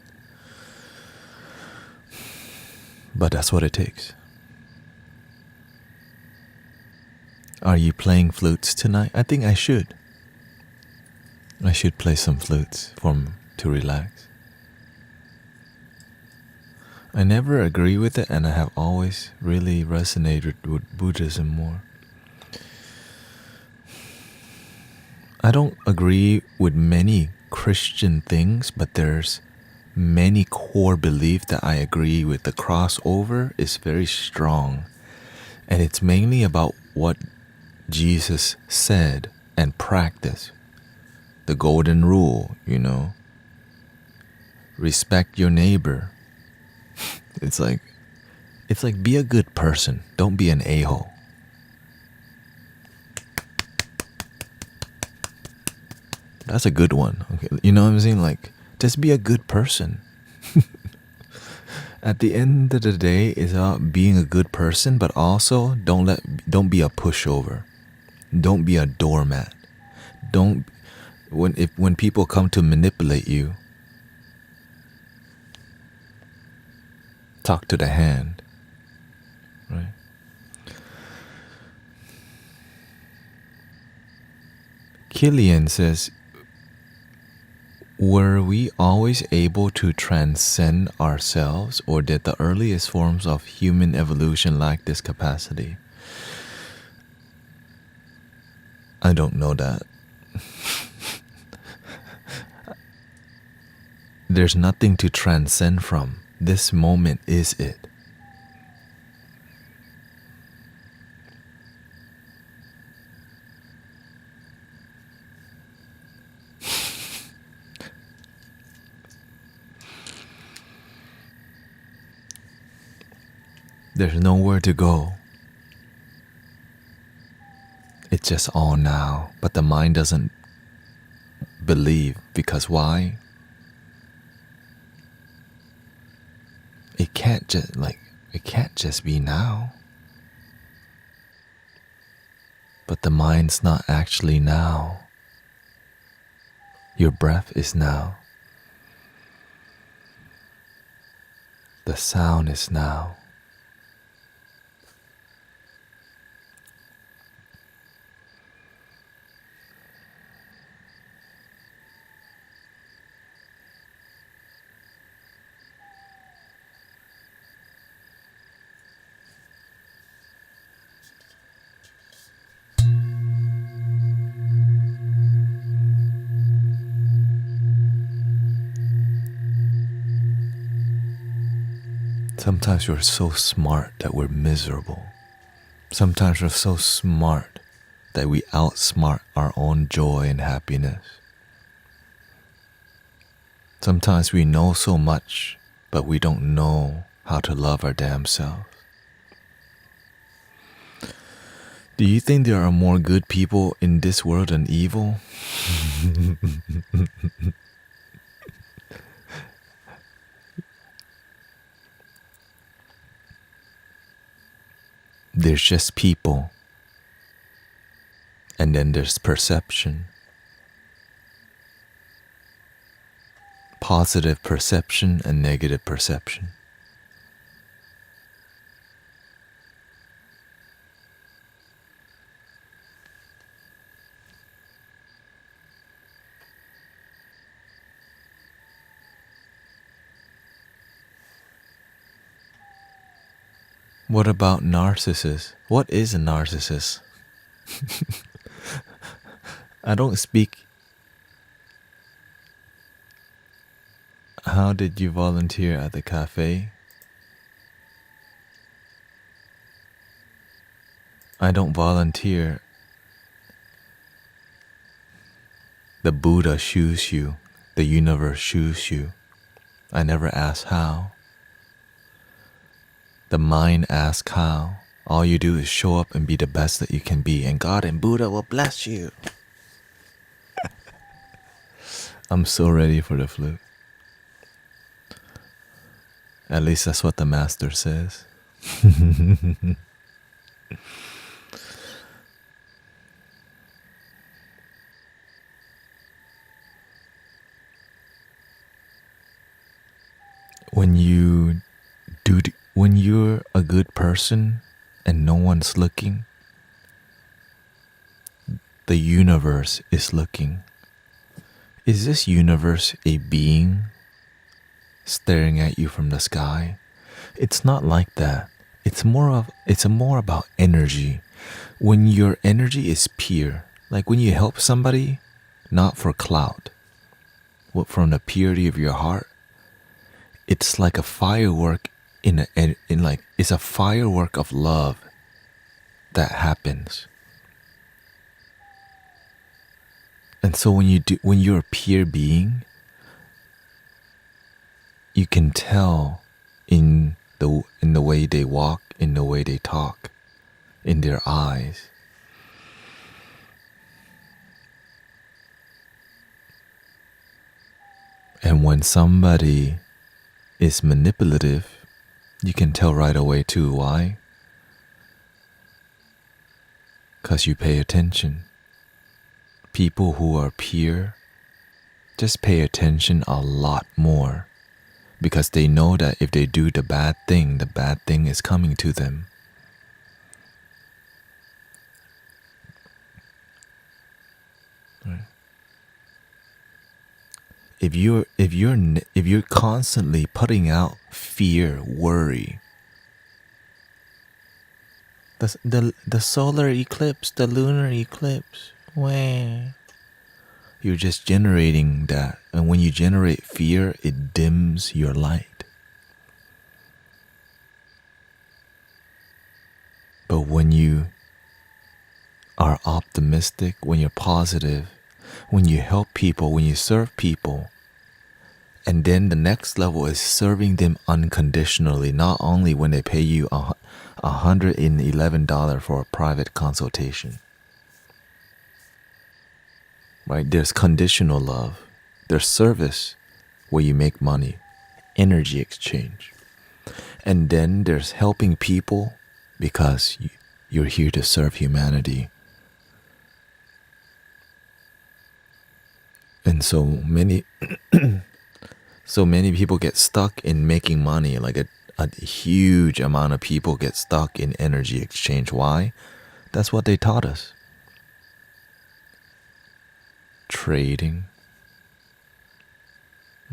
But that's what it takes. Are you playing flutes tonight? I think I should. I should play some flutes to relax. I never agree with it, and I have always really resonated with Buddhism more. I don't agree with many Christian things, but there's many core beliefs that I agree with. The crossover is very strong, and it's mainly about what Jesus said and practiced. The golden rule, respect your neighbor. It's like be a good person. Don't be an a-hole. That's a good one. Okay, you know what I'm saying? Like, just be a good person. At the end of the day, it's about being a good person, but also don't be a pushover. Don't be a doormat. When people come to manipulate you, talk to the hand, right? Killian says, were we always able to transcend ourselves, or did the earliest forms of human evolution lack this capacity? I don't know that. There's nothing to transcend from. This moment is it. There's nowhere to go. It's just all now. But the mind doesn't believe, because why? It can't just be now. But the mind's not actually now. Your breath is now. The sound is now. Sometimes we're so smart that we're miserable. Sometimes we're so smart that we outsmart our own joy and happiness. Sometimes we know so much, but we don't know how to love our damn selves. Do you think there are more good people in this world than evil? There's just people, and then there's perception. Positive perception and negative perception. What about narcissists? What is a narcissist? I don't speak. How did you volunteer at the cafe? I don't volunteer. The Buddha chooses you. The universe chooses you. I never ask how. The mind asks how. All you do is show up and be the best that you can be, and God and Buddha will bless you. I'm so ready for the flute. At least that's what the master says. When you're a good person and no one's looking, the universe is looking. Is this universe a being staring at you from the sky? It's not like that. It's more about energy. When your energy is pure, like when you help somebody, not for clout, but from the purity of your heart, it's like a firework it's a firework of love that happens. And so when you're a pure being, you can tell in the way they walk, in the way they talk, in their eyes. And when somebody is manipulative, you can tell right away too. Why? Because you pay attention. People who are pure just pay attention a lot more, because they know that if they do the bad thing is coming to them. Right? If you're constantly putting out fear, worry, the solar eclipse, the lunar eclipse, where you're just generating that, and when you generate fear, it dims your light. But when you are optimistic, when you're positive, when you help people, when you serve people, and then the next level is serving them unconditionally, not only when they pay you $111 for a private consultation. Right? There's conditional love. There's service where you make money, energy exchange. And then there's helping people because you're here to serve humanity. And so many people get stuck in making money. Like a huge amount of people get stuck in energy exchange. Why? That's what they taught us. Trading.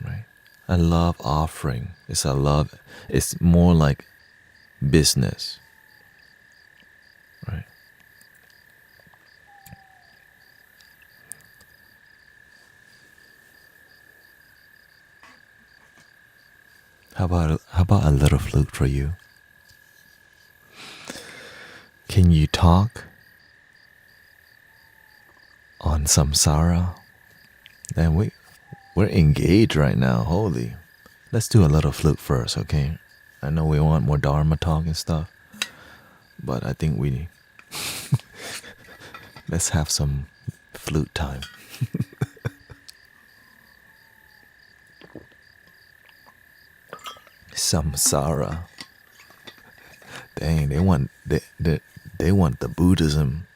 Right? I love offering. It's more like business. Right? How about a little flute for you? Can you talk on samsara? And we're engaged right now. Holy. Let's do a little flute first, okay? I know we want more Dharma talk and stuff, but I think Let's have some flute time. Samsara. Dang, they want the Buddhism.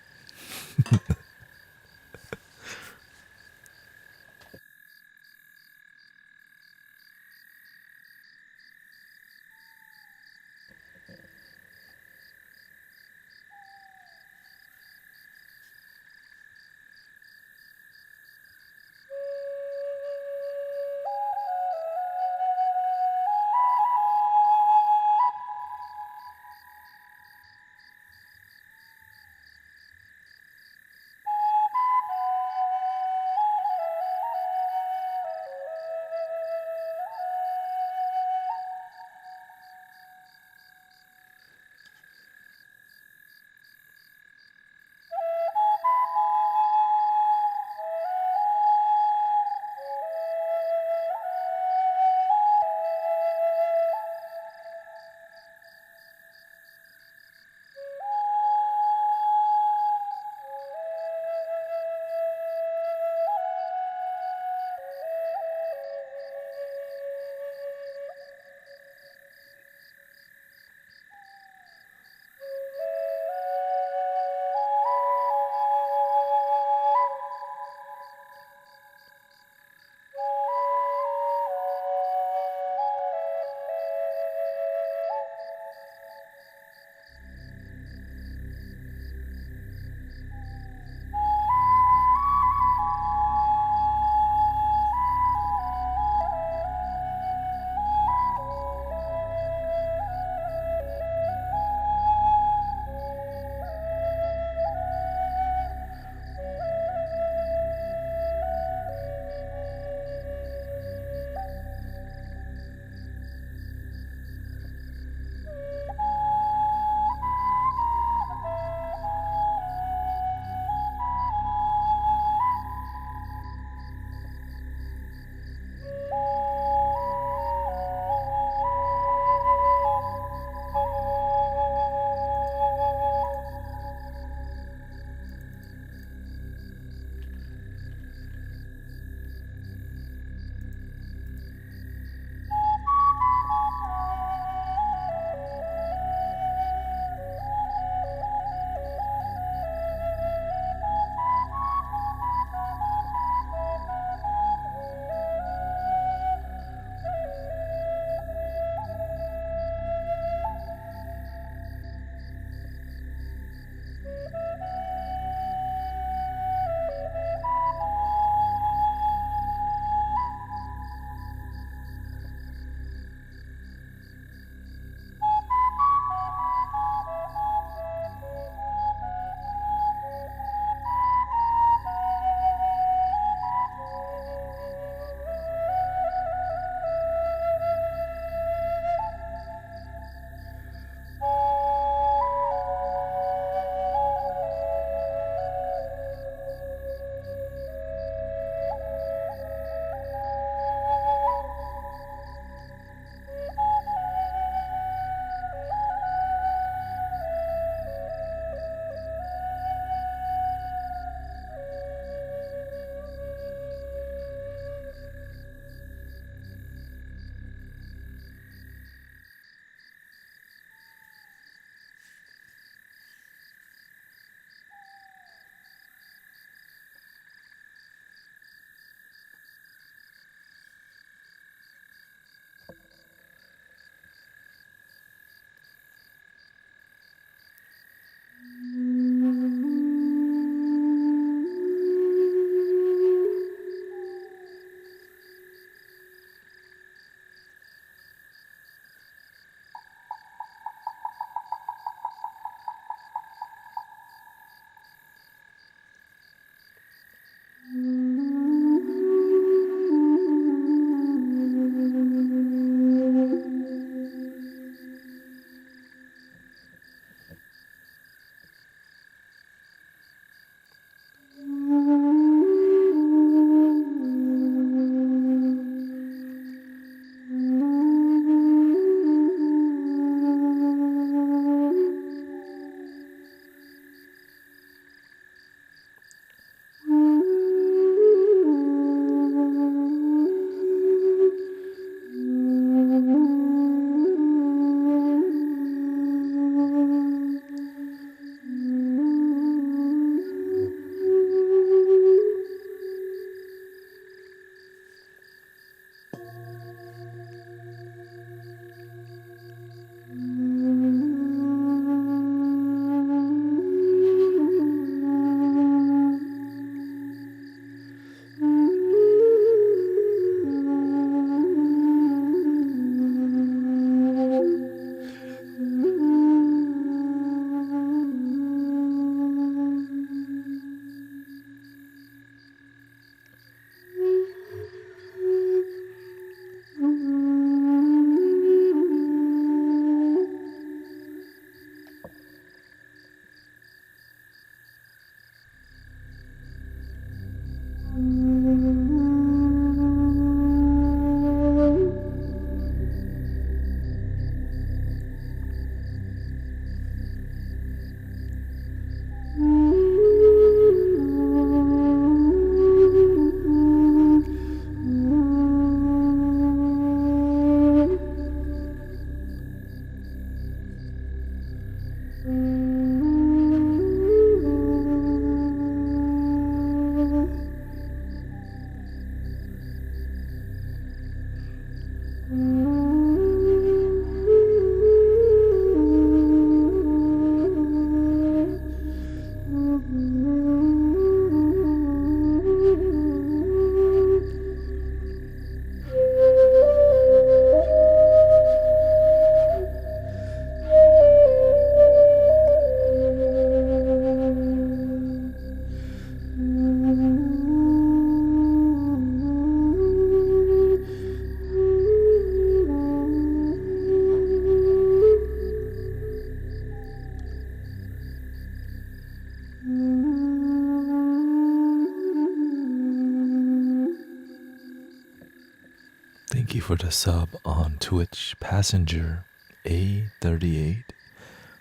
Thank you for the sub on Twitch, Passenger A38,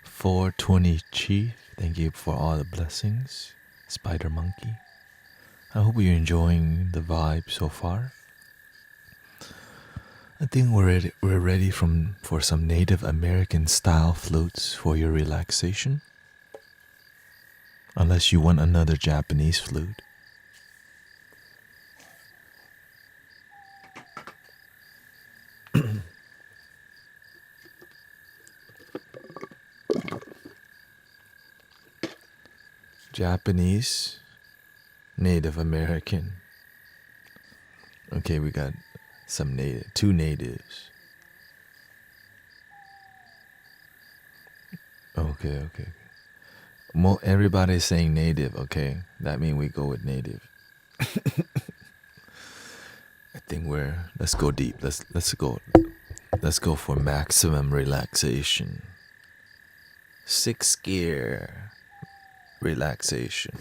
420 Chief. Thank you for all the blessings, Spider Monkey. I hope you're enjoying the vibe so far. I think we're ready for some Native American style flutes for your relaxation. Unless you want another Japanese flute. Japanese, Native American. Okay, we got some two natives. Okay. Everybody's saying native, okay? That means we go with native. I think let's go deep. Let's go for maximum relaxation. 6th gear relaxation.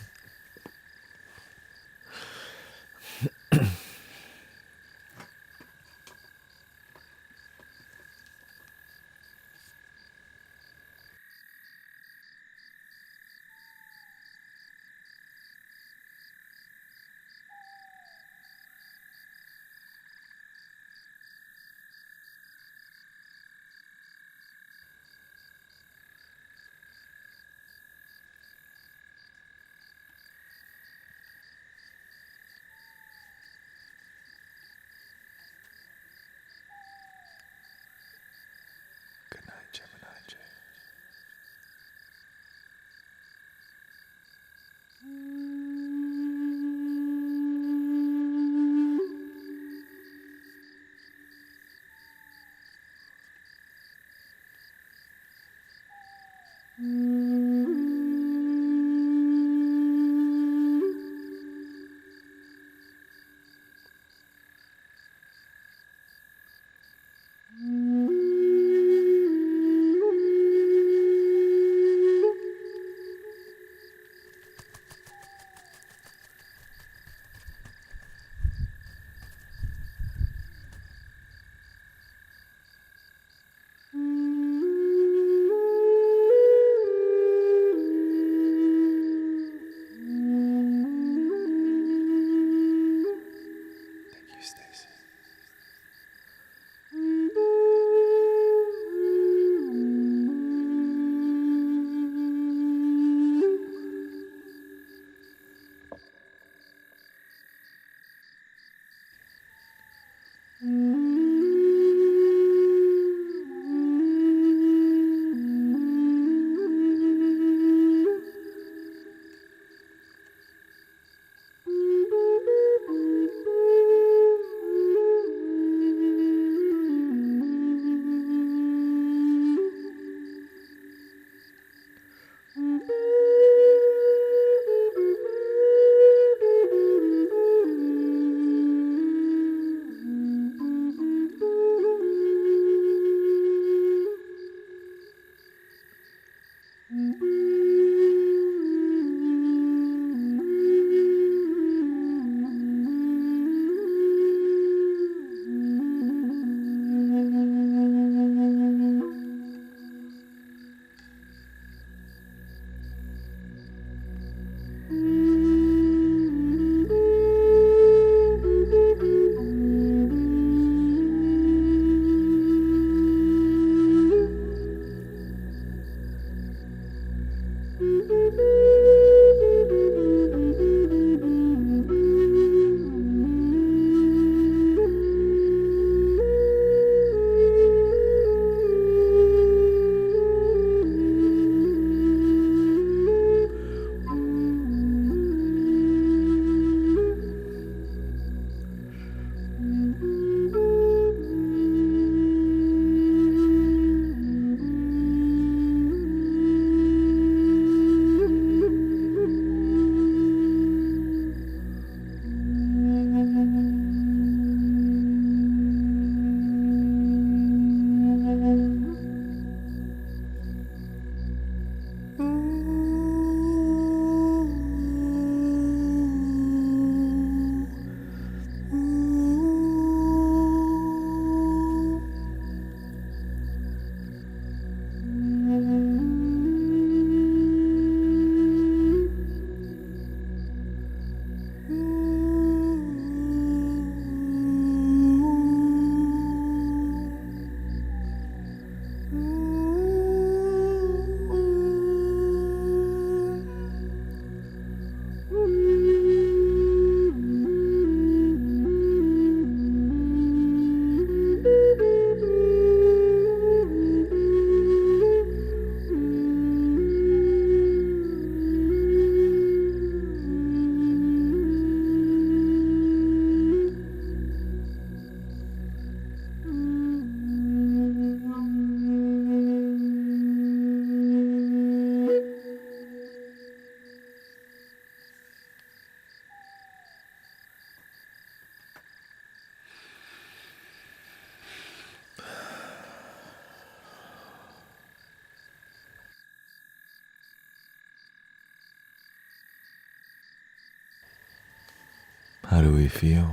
do we feel?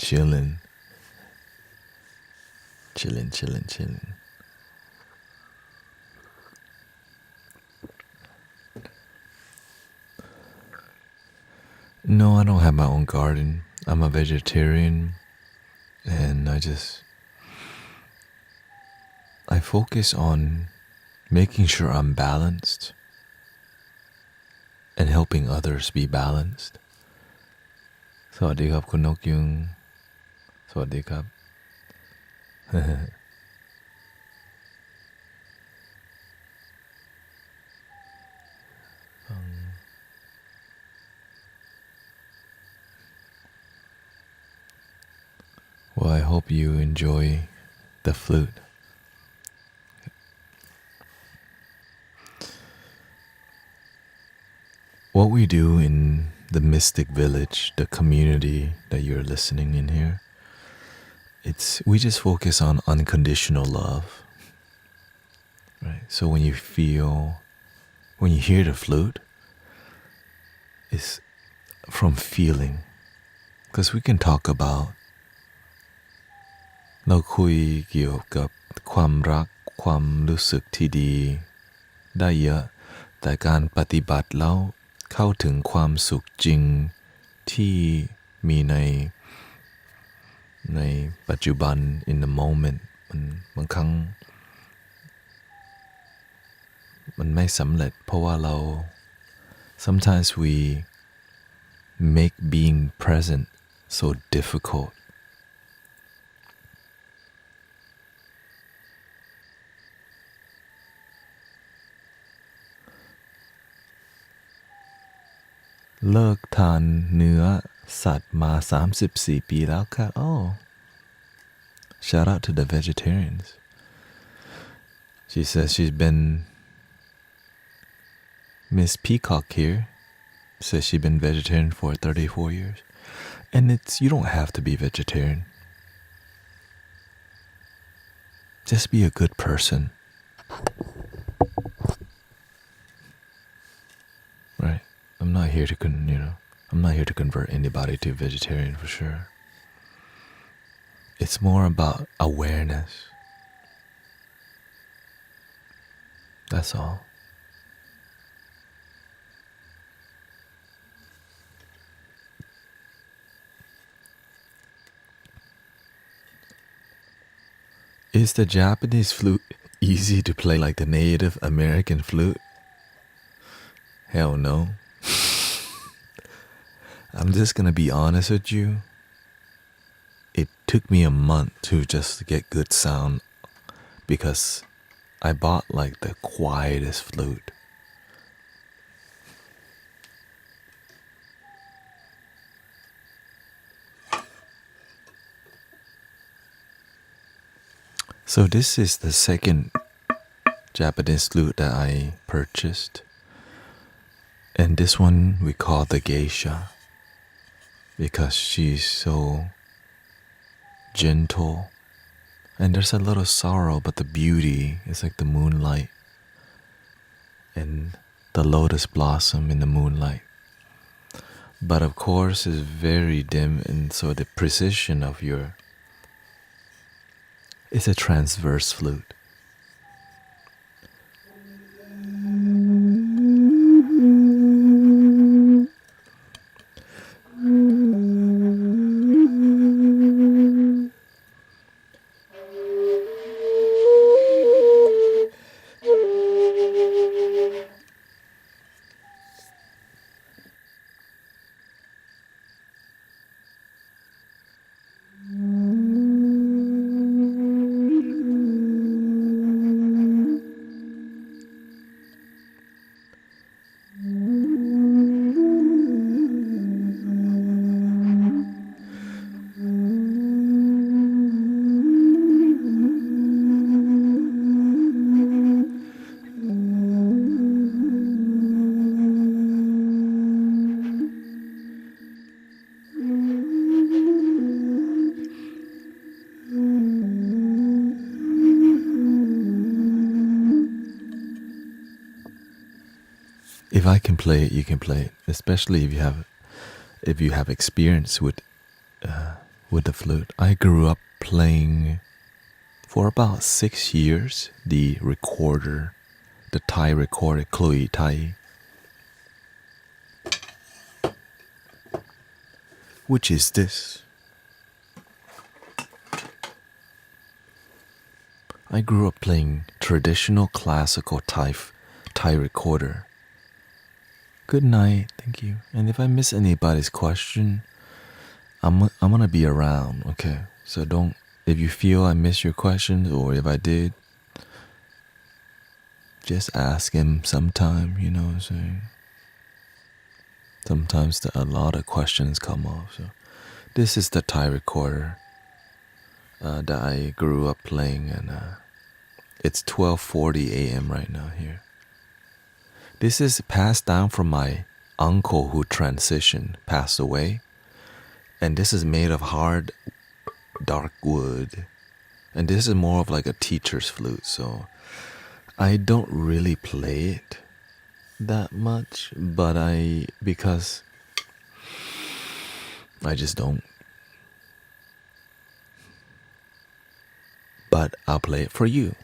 Chilling. Chilling, chilling, chilling. No, I don't have my own garden. I'm a vegetarian, and I focus on making sure I'm balanced and helping others be balanced. สวัสดีครับคุณนกยุงสวัสดีครับ Well, I hope you enjoy the flute. What we do in the mystic village, the community that you're listening in here, we just focus on unconditional love. Right? So when you hear the flute, it's from feeling. Because we can talk about เราคุยเกี่ยวกับความรักความรู้สึกที่ดีได้เยอะแต่การปฏิบัติแล้วเข้าถึงความสุขจริงที่มีในปัจจุบัน in the moment มันบางครั้งมันไม่สำเร็จเพราะว่าเรา sometimes we make being present so difficult. "เลิกทานเนื้อสัตว์มา34 ปีแล้วค่ะ Oh, shout out to the vegetarians. She says she's been Miss Peacock here says she's been vegetarian for 34 years. And you don't have to be vegetarian. Just be a good person. Right? I'm not here to convert anybody to vegetarian for sure. It's more about awareness. That's all. Is the Japanese flute easy to play like the Native American flute? Hell no. I'm just gonna be honest with you. It took me a month to just get good sound because I bought like the quietest flute. So this is the second Japanese flute that I purchased. And this one we call the geisha because she's so gentle. And there's a little sorrow, but the beauty is like the moonlight and the lotus blossom in the moonlight. But of course it's very dim, and so the precision of it's a transverse flute. If I can play it, you can play it. Especially if you have if you have experience with the flute. I grew up playing for about 6 years the recorder, the Thai recorder, Chloe Thai, which is this. I grew up playing traditional classical Thai recorder. Good night, thank you. And if I miss anybody's question, I'm gonna be around, okay? So don't, if you feel I missed your questions or if I did, just ask him sometime, you know what I'm saying? Sometimes a lot of questions come up. So this is the Thai recorder that I grew up playing, and it's 12:40 a.m. right now here. This is passed down from my uncle who passed away. And this is made of hard, dark wood. And this is more of like a teacher's flute, so I don't really play it that much, but because I just don't. But I'll play it for you.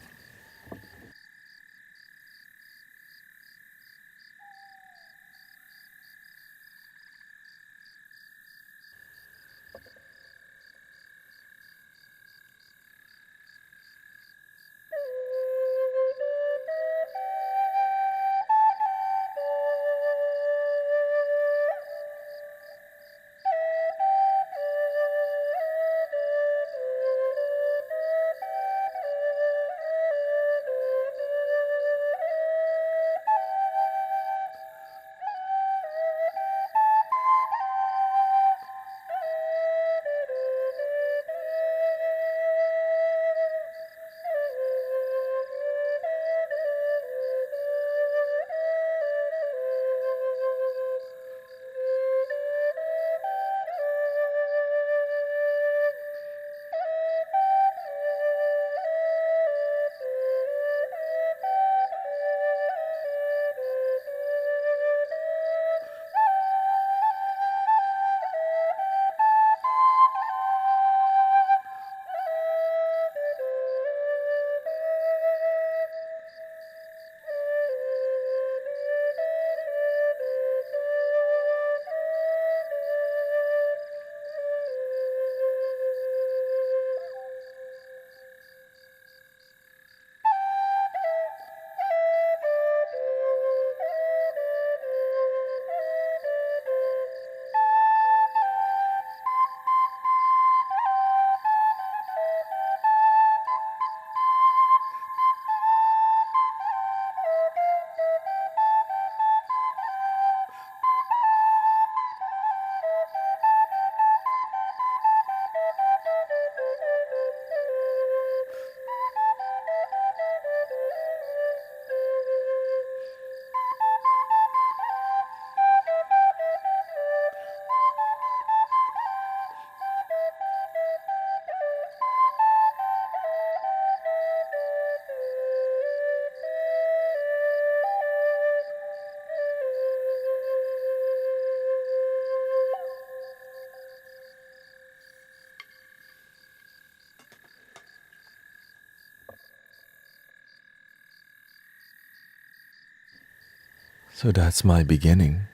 So that's my beginning.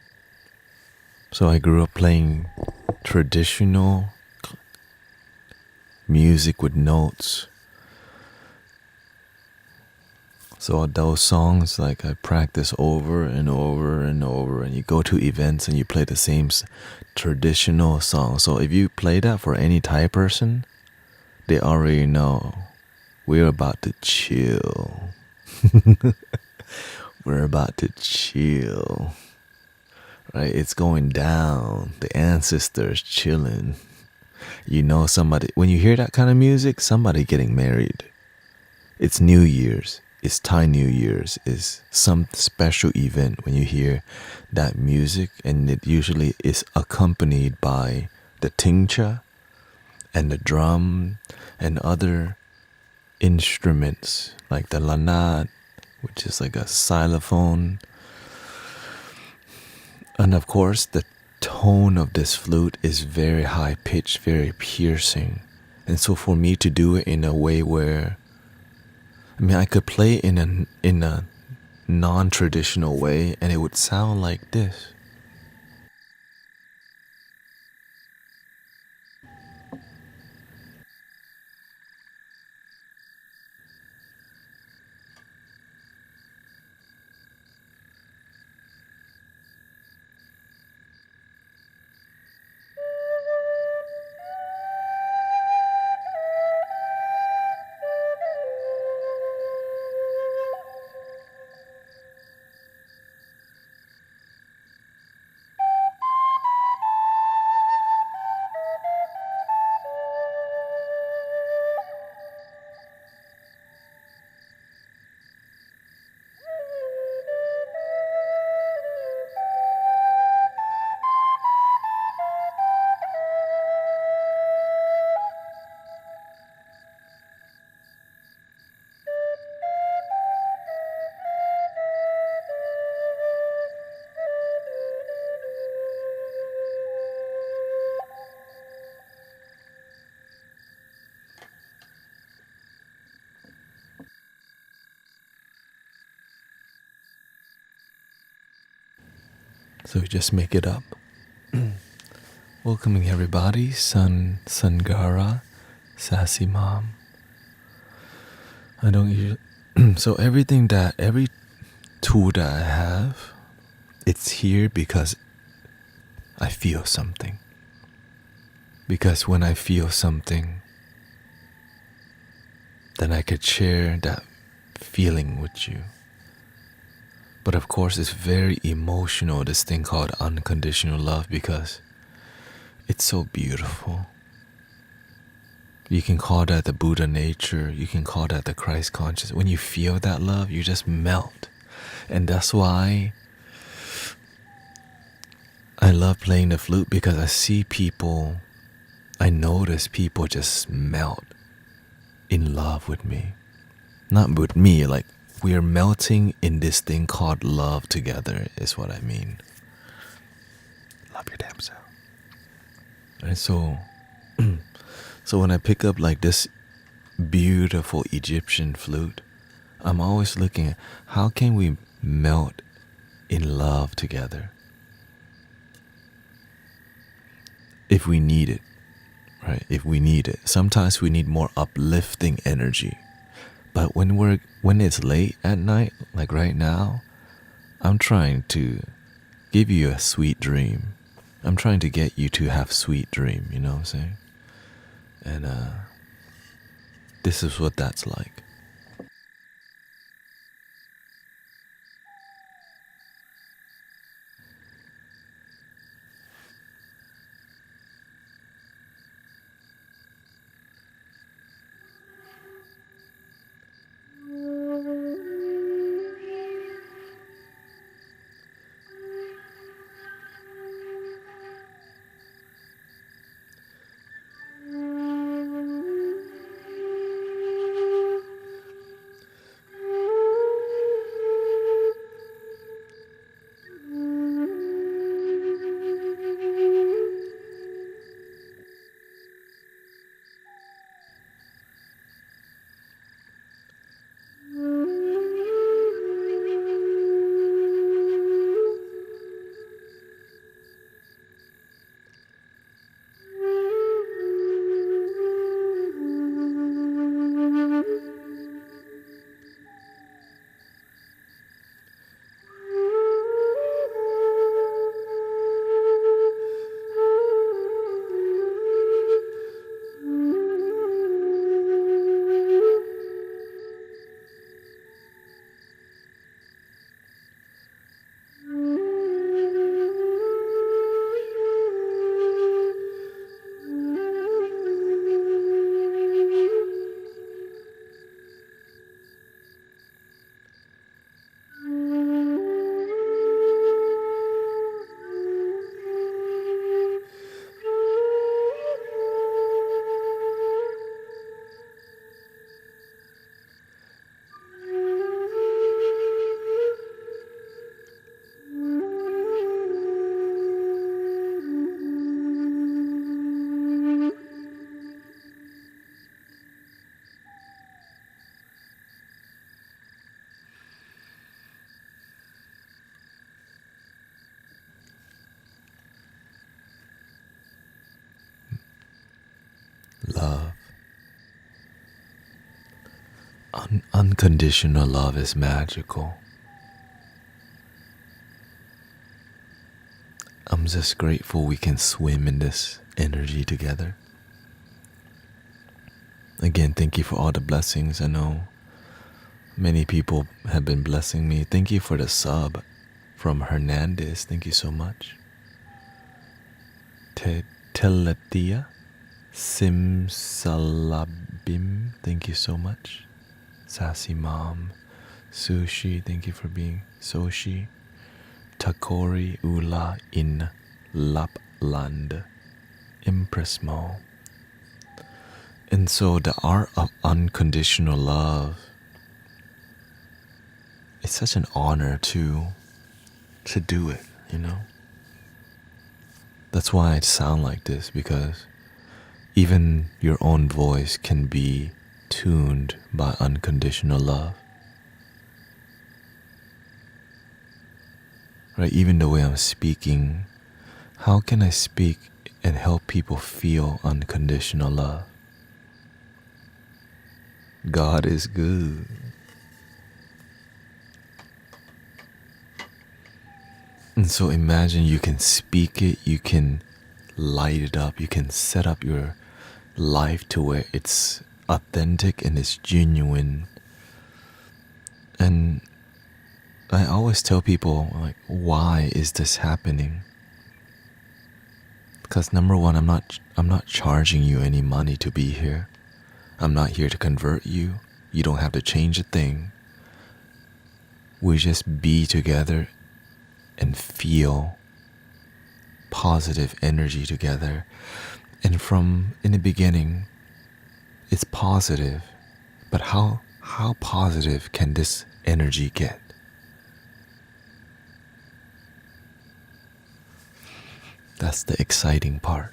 So I grew up playing traditional music with notes. So those songs, like, I practice over and over and over, and you go to events and you play the same traditional song. So if you play that for any Thai person, they already know we're about to chill. We're about to chill. Right? It's going down. The ancestors chilling. You know somebody, when you hear that kind of music, somebody getting married. It's New Year's. It's Thai New Year's. It's some special event when you hear that music, and it usually is accompanied by the tingcha and the drum and other instruments like the lanat, which is like a xylophone, and of course the tone of this flute is very high pitched, very piercing. And so for me to do it in a way where, I mean, I could play in a non-traditional way and it would sound like this. So we just make it up. Welcoming everybody, Sangara, Sassy Mom. I don't usually so every tool that I have, it's here because I feel something. Because when I feel something, then I could share that feeling with you. But of course, it's very emotional, this thing called unconditional love, because it's so beautiful. You can call that the Buddha nature. You can call that the Christ consciousness. When you feel that love, you just melt. And that's why I love playing the flute, because I notice people just melt in love with me. Not with me, like we're melting in this thing called love together, is what I mean. Love your damn self. And so when I pick up like this beautiful Egyptian flute, I'm always looking at how can we melt in love together if we need it, right? If we need it. Sometimes we need more uplifting energy. But when it's late at night, like right now, I'm trying to give you a sweet dream. I'm trying to get you to have sweet dream, you know what I'm saying? And this is what that's like. love. Unconditional love is magical. I'm just grateful we can swim in this energy together. Again, thank you for all the blessings. I know many people have been blessing me. Thank you for the sub from Hernandez. Thank you so much. Teletia Simsalabim. Thank you so much. Sassy Mom. Sushi. Thank you for being Soshi. Takori Ula in Lapland. Impressmo. And so the art of unconditional love, it's such an honor to do it, you know? That's why I sound like this, because even your own voice can be tuned by unconditional love. Right? Even the way I'm speaking, how can I speak and help people feel unconditional love? God is good. And so imagine you can speak it, you can light it up, you can set up your life to where it's authentic and it's genuine. And I always tell people, like, why is this happening? Because number one, I'm not charging you any money to be here. I'm not here to convert you. You don't have to change a thing. We just be together and feel positive energy together. And from in the beginning, it's positive. But how positive can this energy get? That's the exciting part.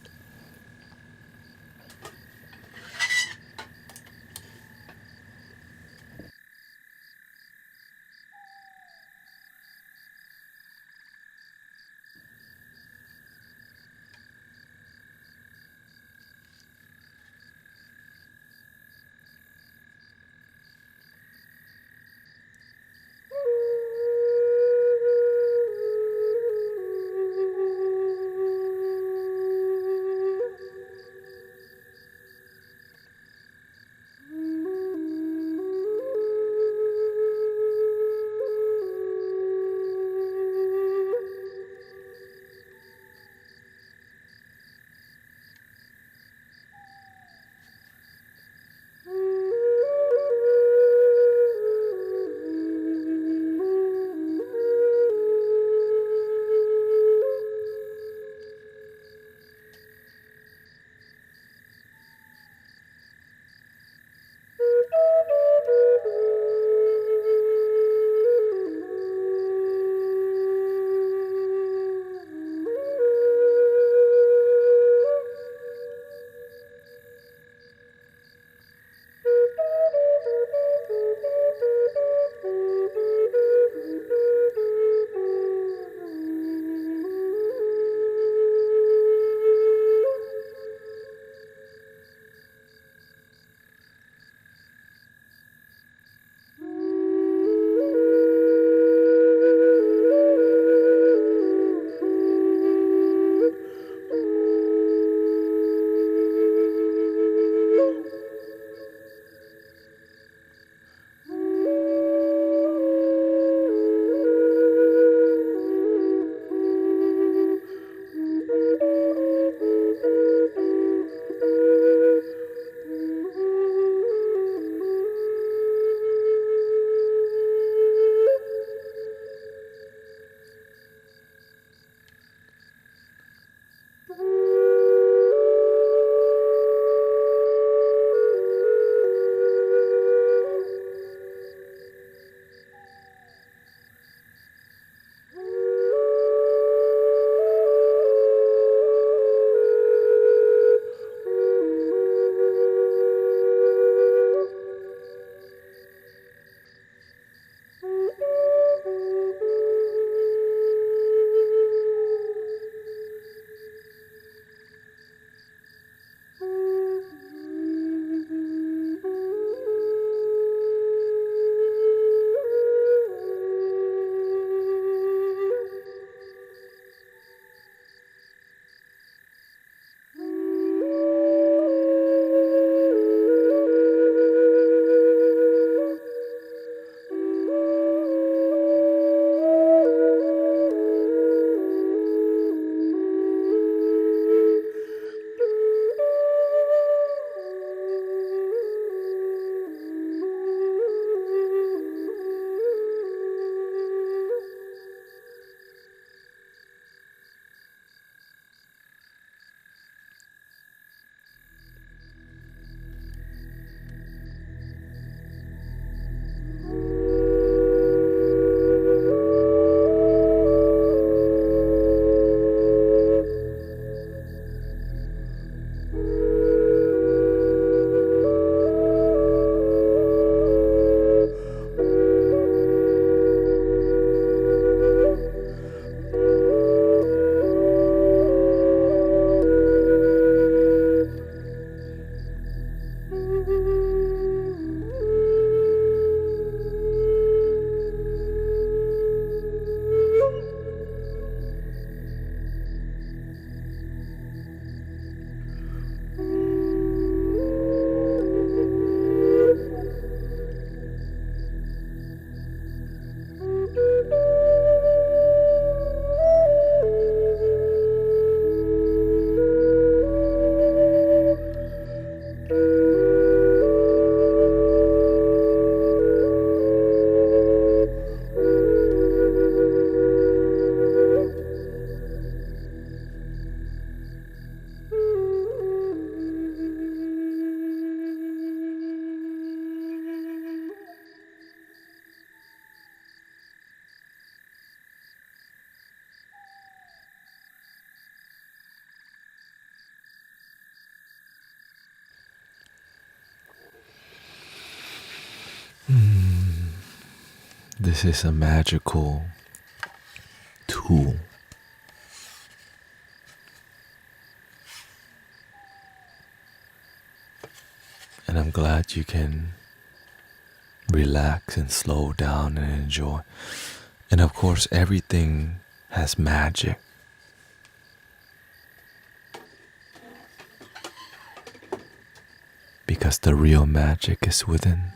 this is a magical tool. And I'm glad you can relax and slow down and enjoy. And of course, everything has magic. Because the real magic is within.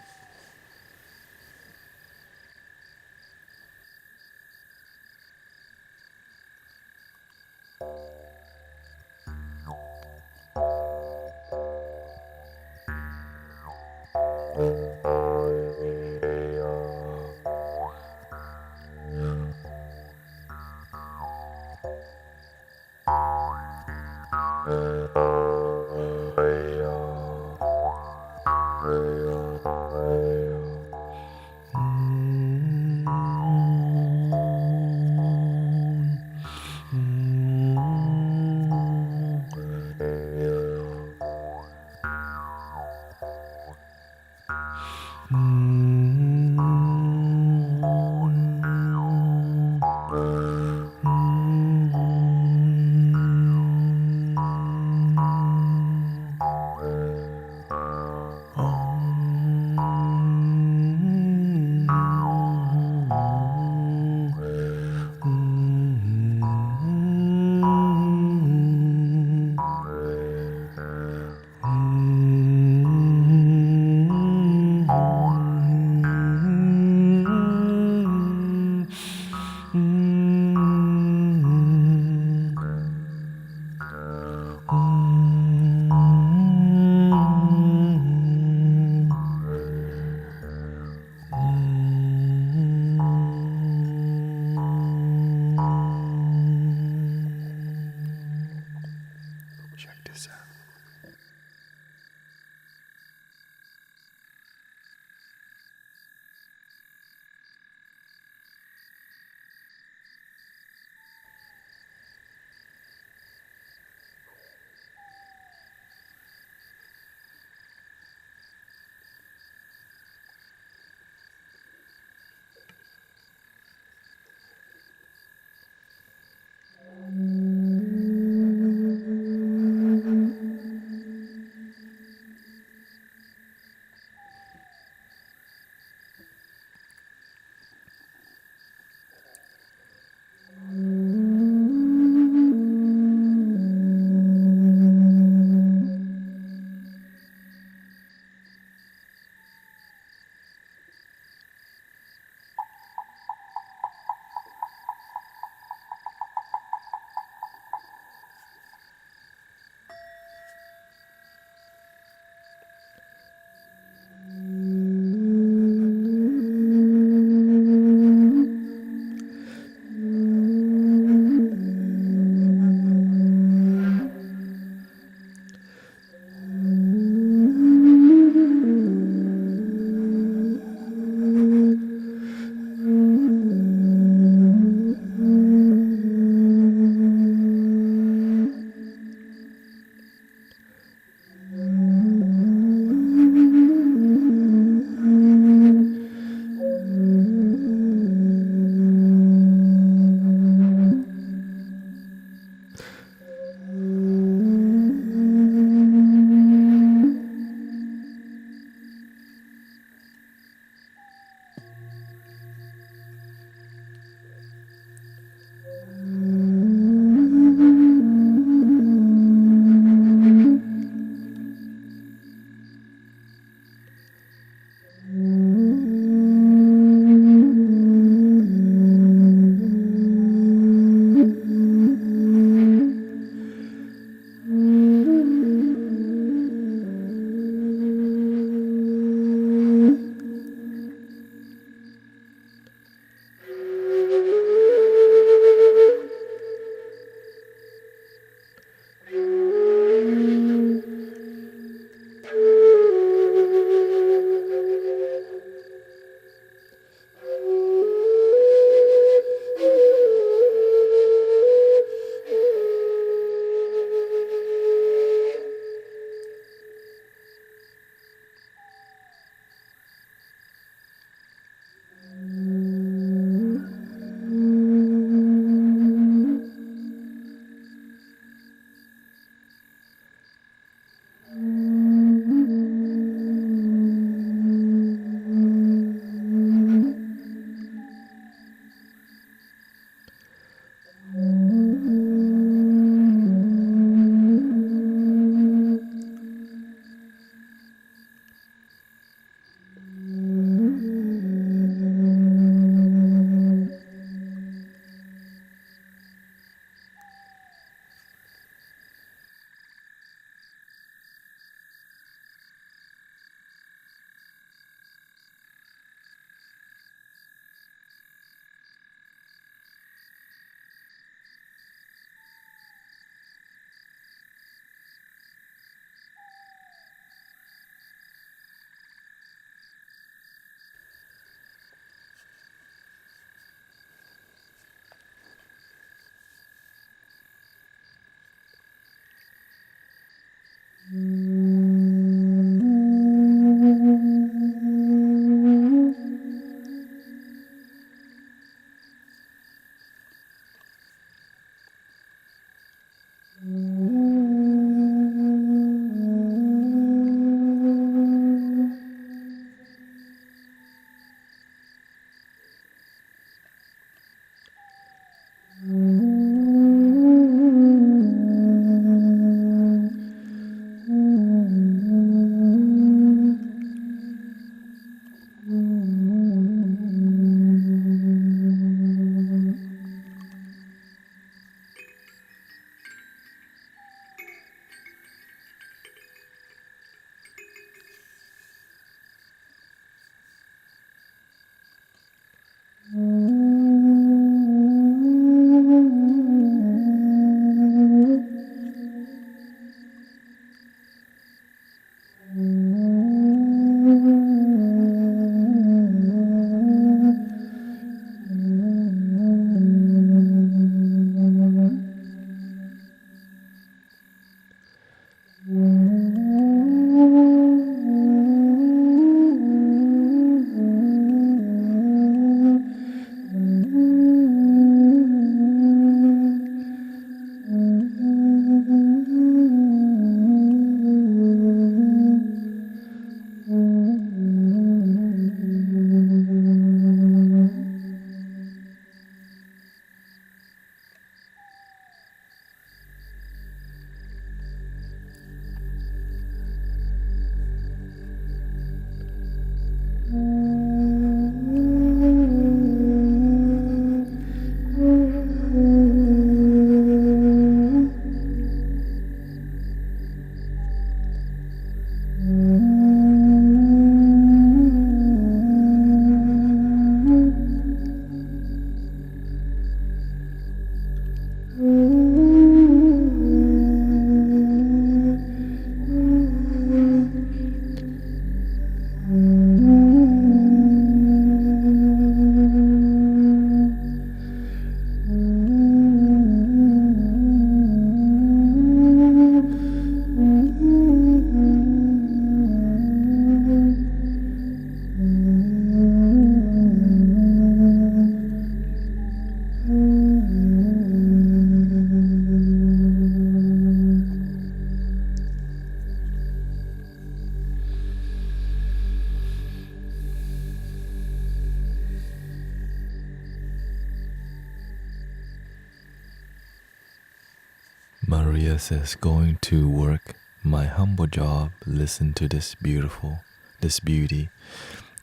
Maria says, going to work, my humble job, listen to this beauty,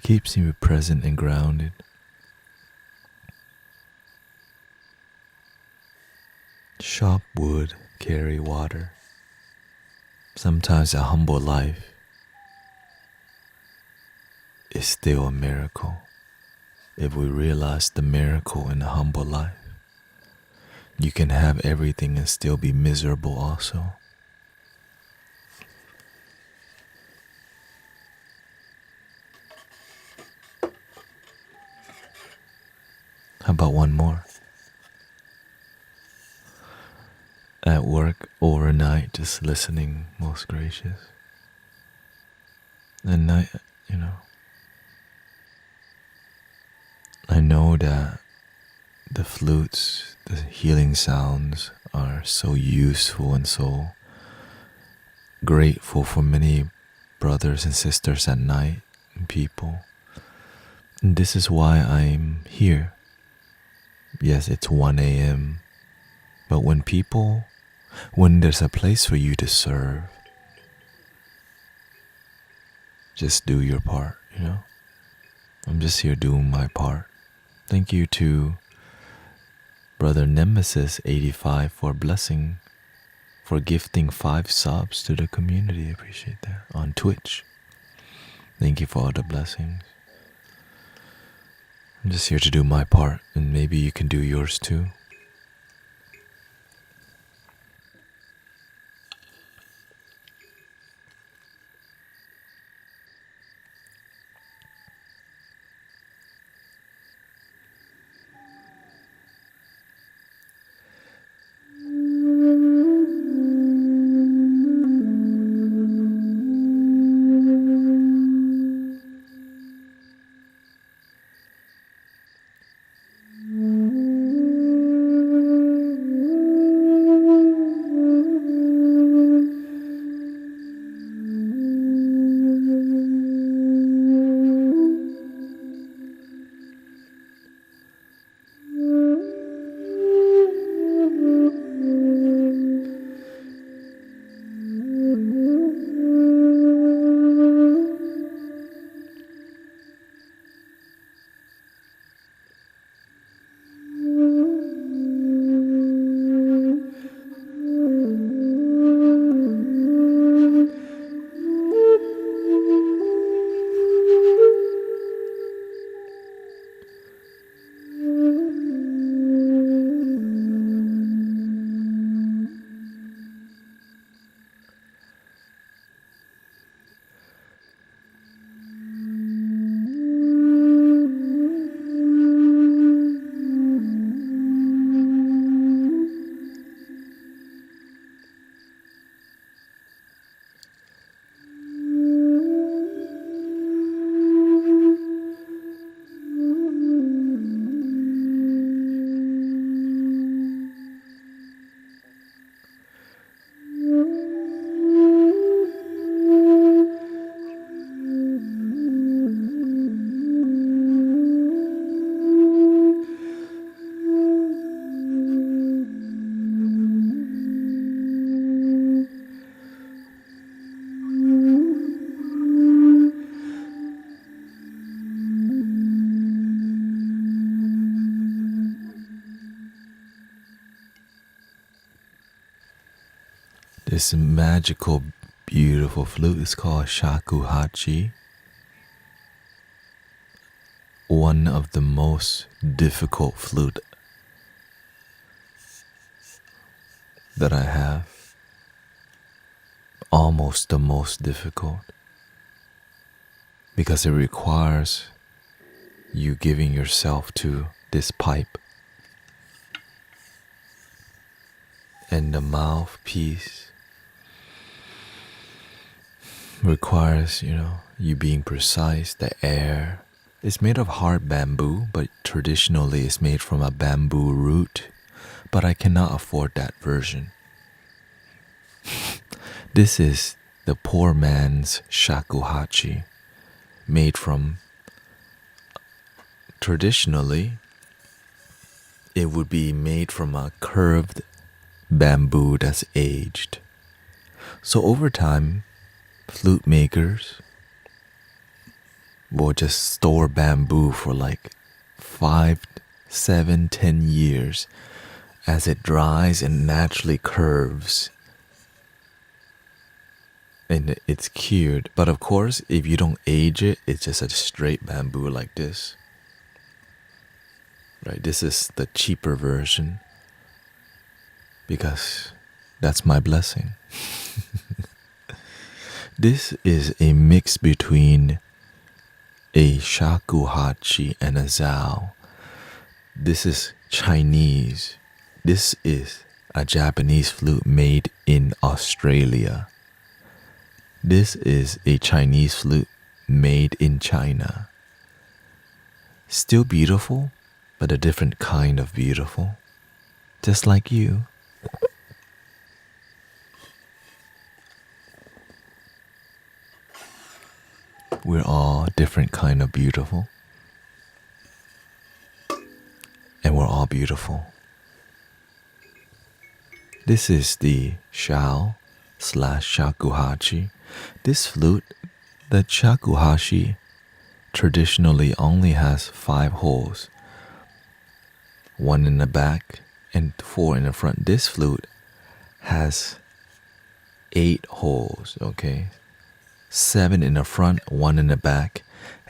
keeps me present and grounded. Chop wood, carry water. Sometimes a humble life is still a miracle. If we realize the miracle in a humble life, you can have everything and still be miserable also. How about one more? At work, overnight, just listening, most gracious. And I know that the flutes, the healing sounds are so useful and so grateful for many brothers and sisters at night and people. And this is why I'm here. Yes, it's 1 a.m. But when there's a place for you to serve, just do your part, I'm just here doing my part. Thank you to Brother Nemesis 85 for blessing, for gifting 5 subs to the community. I appreciate that. On Twitch. Thank you for all the blessings. I'm just here to do my part, and maybe you can do yours too. This magical, beautiful flute is called shakuhachi. One of the most difficult flute that I have. Almost the most difficult. Because it requires you giving yourself to this pipe. And the mouthpiece requires, you being precise. The air is made of hard bamboo, but traditionally it's made from a bamboo root. But I cannot afford that version. This is the poor man's shakuhachi, made from, traditionally, it would be made from a curved bamboo that's aged. So over time, flute makers will just store bamboo for like 5, 7, 10 years as it dries and naturally curves and it's cured. But of course, if you don't age it, it's just a straight bamboo like this. Right? This is the cheaper version because that's my blessing. This is a mix between a shakuhachi and a zao. This is Chinese. This is a Japanese flute made in Australia. This is a Chinese flute made in China. Still beautiful, but a different kind of beautiful. Just like you. We're all different kind of beautiful. And we're all beautiful. This is the Shao / shakuhachi. This flute, the shakuhachi, traditionally only has 5 holes. 1 in the back and 4 in the front. This flute has 8 holes, okay? 7 in the front, 1 in the back,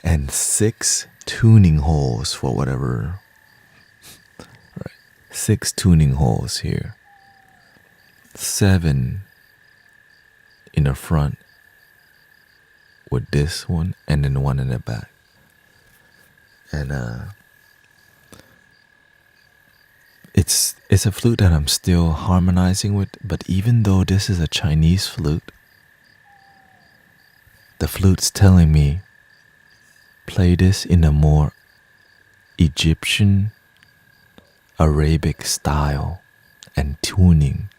and 6 tuning holes for whatever. Right. 6 tuning holes here. 7 in the front with this one, and then 1 in the back. And it's a flute that I'm still harmonizing with, but even though this is a Chinese flute, the flute's telling me play this in a more Egyptian Arabic style and tuning.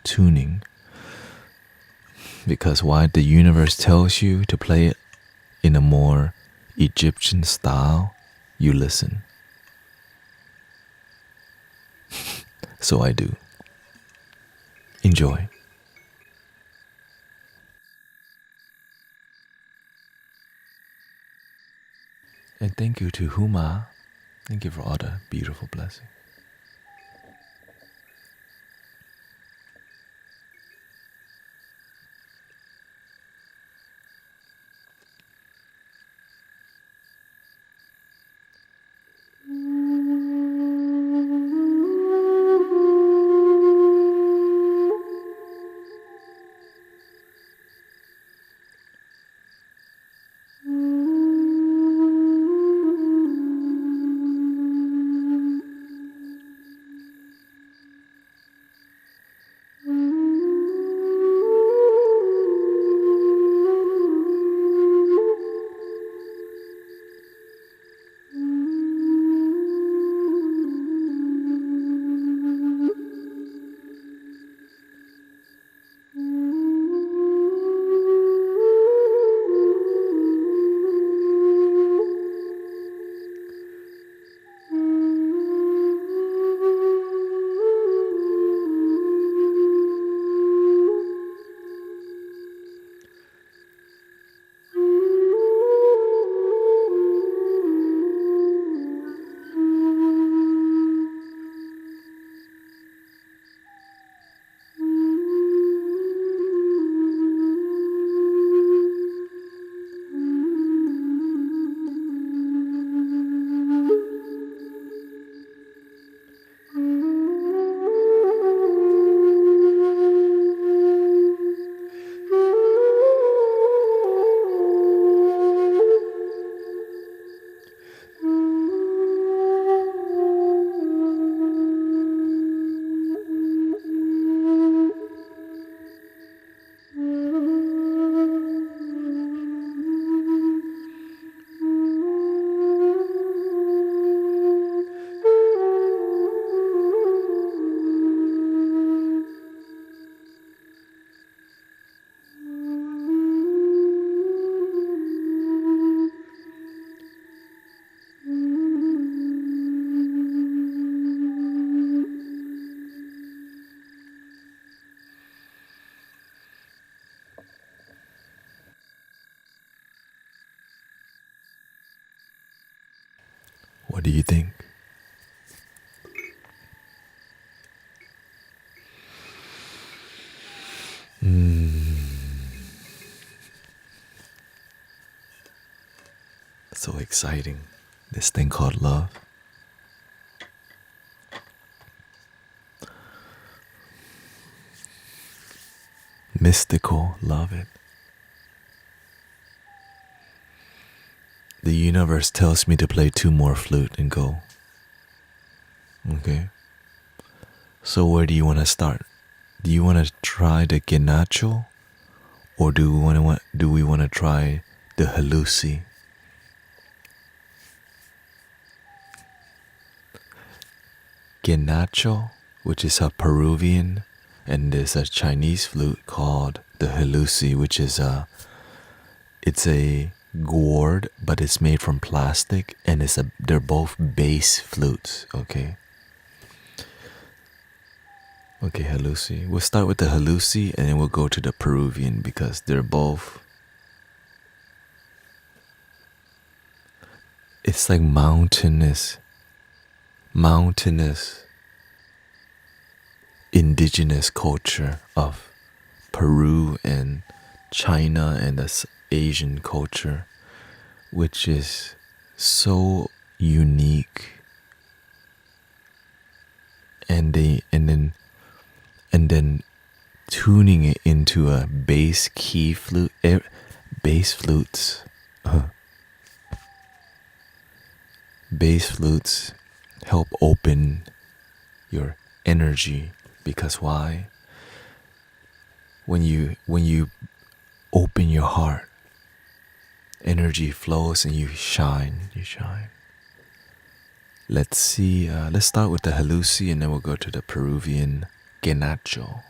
Because why the universe tells you to play it in a more Egyptian style, you listen. So I do. Enjoy. And thank you to Huma. Thank you for all the beautiful blessings. What do you think? So exciting. This thing called love. Mystical, love it. The universe tells me to play 2 more flute and go. Okay. So where do you want to start? Do you want to try the Genacho, or do we want to try the Halusi? Genacho, which is a Peruvian, and there's a Chinese flute called the Halusi, which is it's a gourd, but it's made from plastic, and they're both bass flutes. Okay. Okay, Halusi. We'll start with the Halusi, and then we'll go to the Peruvian because they're both. It's like mountainous, indigenous culture of Peru and China and the Asian culture, which is so unique. And then tuning it into a bass key flute, bass flutes. Bass flutes help open your energy, because why? When you open your heart, energy flows and you shine. Let's see, let's start with the Halusi and then we'll go to the Peruvian Genacho.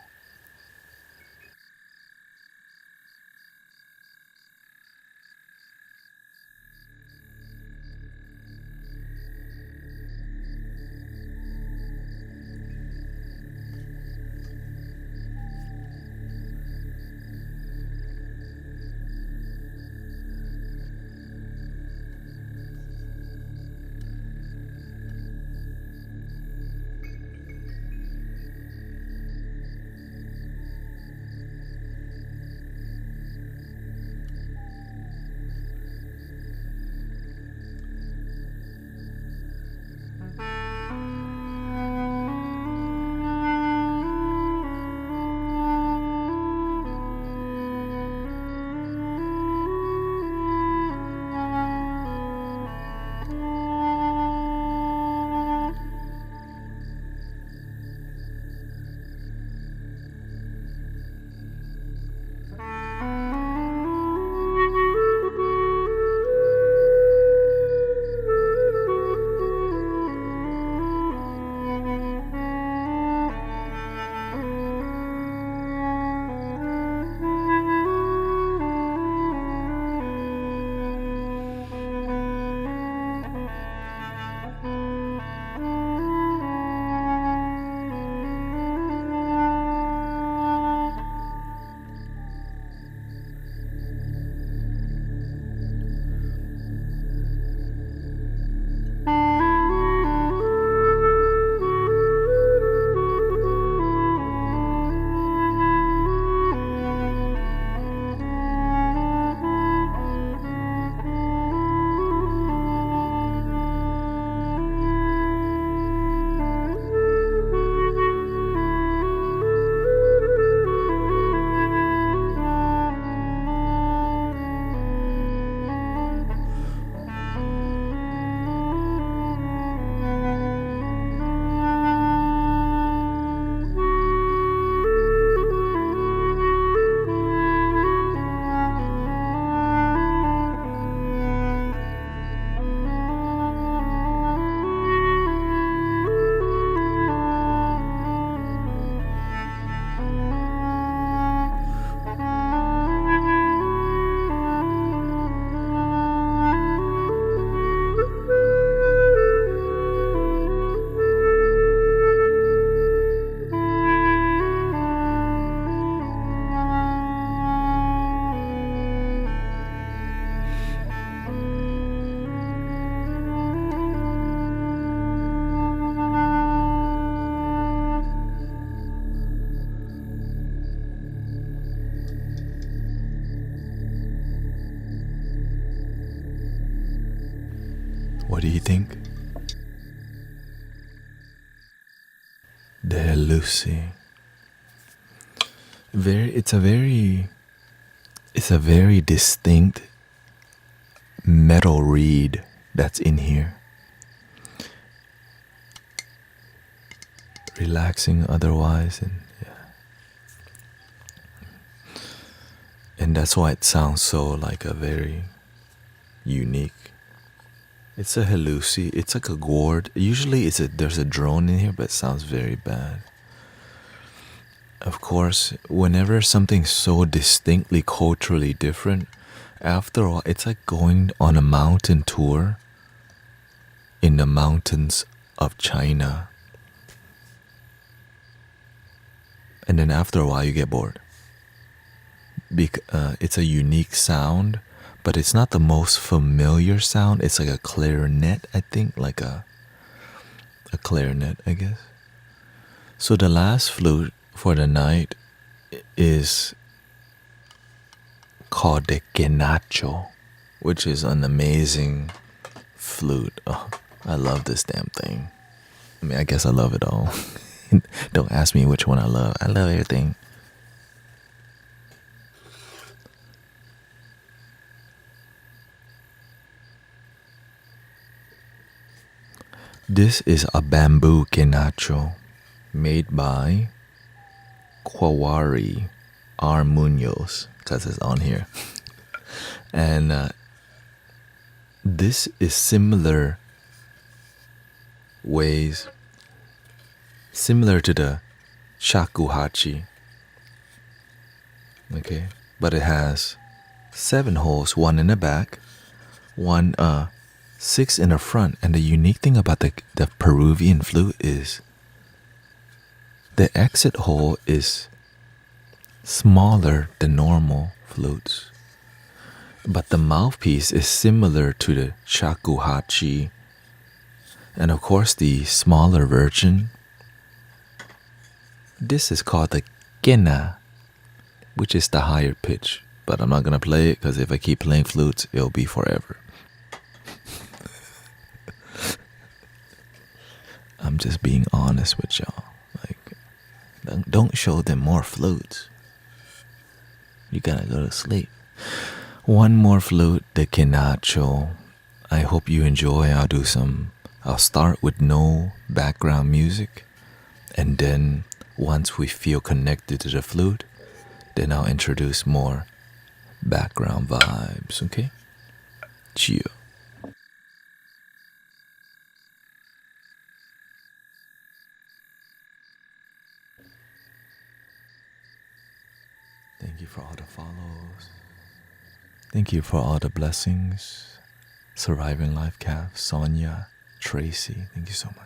What do you think? The Lucy. It's a very distinct metal reed that's in here. Relaxing otherwise, and and that's why it sounds so like a very unique. It's a Helusi. It's like a gourd. Usually, there's a drone in here, but it sounds very bad. Of course, whenever something's so distinctly culturally different, after all, it's like going on a mountain tour in the mountains of China. And then after a while, you get bored. It's a unique sound, but it's not the most familiar sound. It's like a clarinet, I think, like a clarinet, I guess. So the last flute for the night is called the Genacho, which is an amazing flute. Oh, I love this damn thing. I mean, I guess I love it all. Don't ask me which one I love. I love everything. This is a bamboo Genacho made by Kwawari R. Munoz, because it's on here. And this is similar to the shakuhachi. Okay, but it has 7 holes, 1 in the back, 6 in the front. And the unique thing about the Peruvian flute is the exit hole is smaller than normal flutes, but the mouthpiece is similar to the shakuhachi. And of course, the smaller version, this is called the gena, which is the higher pitch. But I'm not gonna play it because if I keep playing flutes, it'll be forever. I'm just being honest with y'all. Like, don't show them more flutes. You gotta go to sleep. One more flute, the Kenacho. I hope you enjoy. I'll start with no background music, and then once we feel connected to the flute, then I'll introduce more background vibes, okay? Chill. Thank you for all the follows. Thank you for all the blessings. Surviving Life Calf, Sonia, Tracy, thank you so much.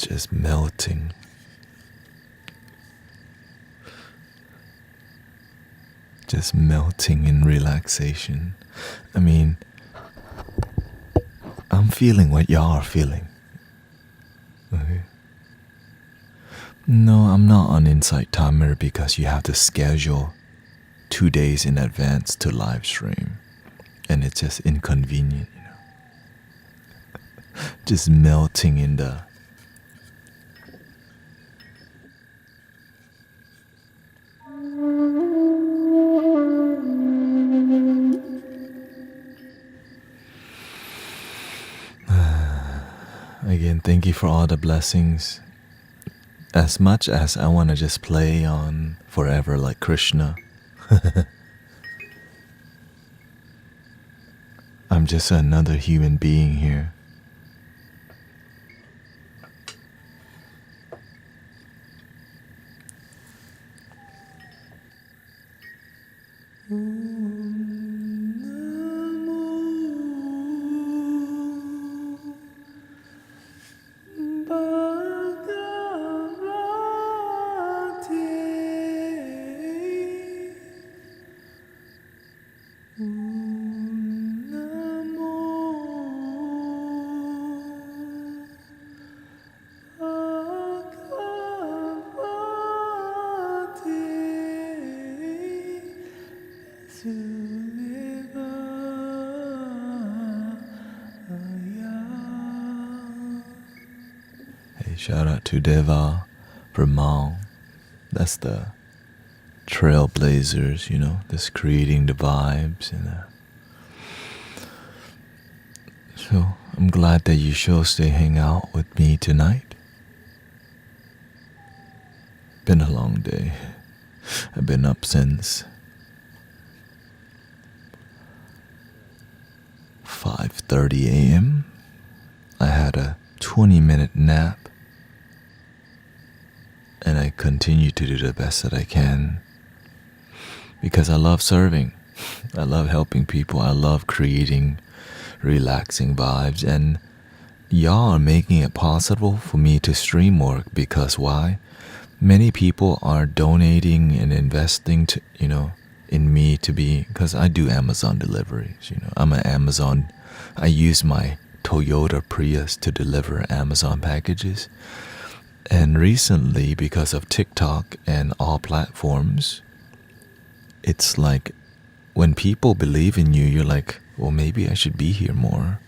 just melting. Just melting in relaxation. I mean, I'm feeling what y'all are feeling. Okay. No, I'm not on Insight Timer because you have to schedule 2 days in advance to live stream. And it's just inconvenient, you know. Just melting in the again, thank you for all the blessings. As much as I want to just play on forever like Krishna, I'm just another human being here. Hey, shout out to Deva from Mao. That's the trailblazers, you know, just creating the vibes. So I'm glad that you chose to hang out with me tonight. Been a long day. I've been up since 5:30 a.m. I had a 20-minute nap, and I continue to do the best that I can because I love serving. I love helping people. I love creating relaxing vibes, and y'all are making it possible for me to stream more because why? Many people are donating and investing to, you know, in me to be, because I do Amazon deliveries, you know. I'm an Amazon, I use my Toyota Prius to deliver Amazon packages. And recently, because of TikTok and all platforms, it's like when people believe in you, you're like, well, maybe I should be here more.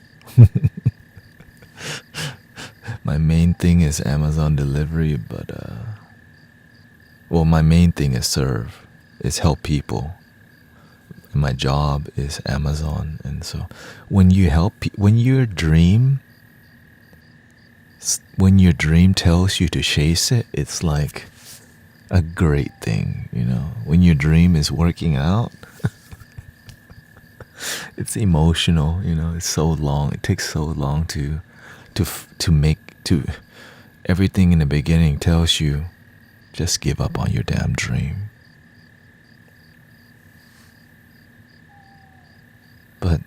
My main thing is Amazon delivery, but well, my main thing is serve, is help people. My job is Amazon, and so when you help, when your dream tells you to chase it, it's like a great thing, you know. When your dream is working out, it's emotional, you know. It's so long. It takes so long to everything in the beginning tells you just give up on your damn dream. But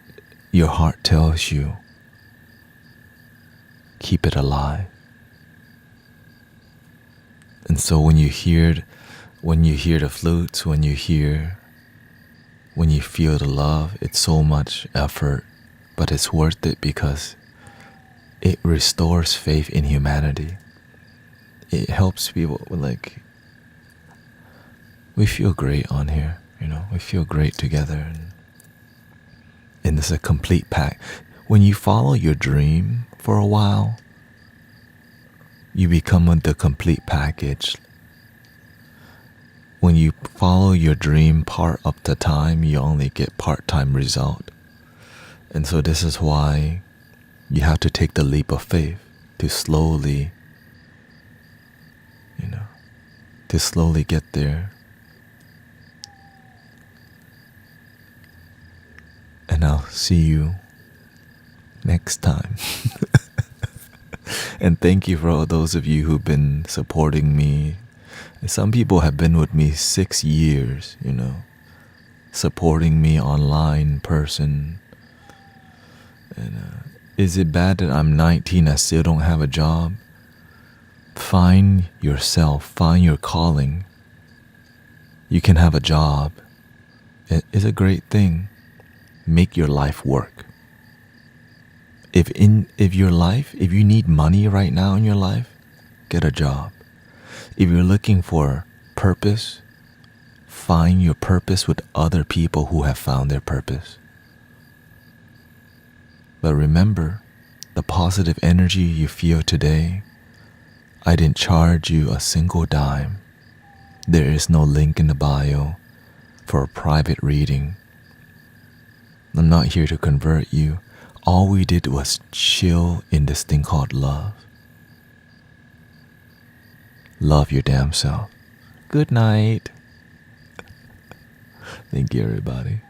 your heart tells you keep it alive. And so when you hear the flutes, when you feel the love, it's so much effort, but it's worth it because it restores faith in humanity. It helps people, like, we feel great on here, you know, we feel great together, and it's a complete pack. When you follow your dream for a while, you become the complete package. When you follow your dream part of the time, you only get part-time result. And so this is why you have to take the leap of faith to slowly, you know, to slowly get there. And I'll see you next time. And thank you for all those of you who've been supporting me. Some people have been with me 6 years, you know, supporting me online, person. And is it bad that I'm 19, I still don't have a job? Find yourself, find your calling. You can have a job. It's a great thing. Make your life work. If you need money right now in your life, get a job. If you're looking for purpose, find your purpose with other people who have found their purpose. But remember, the positive energy you feel today, I didn't charge you a single dime. There is no link in the bio for a private reading. I'm not here to convert you. All we did was chill in this thing called love. Love your damn self. Good night. Thank you, everybody.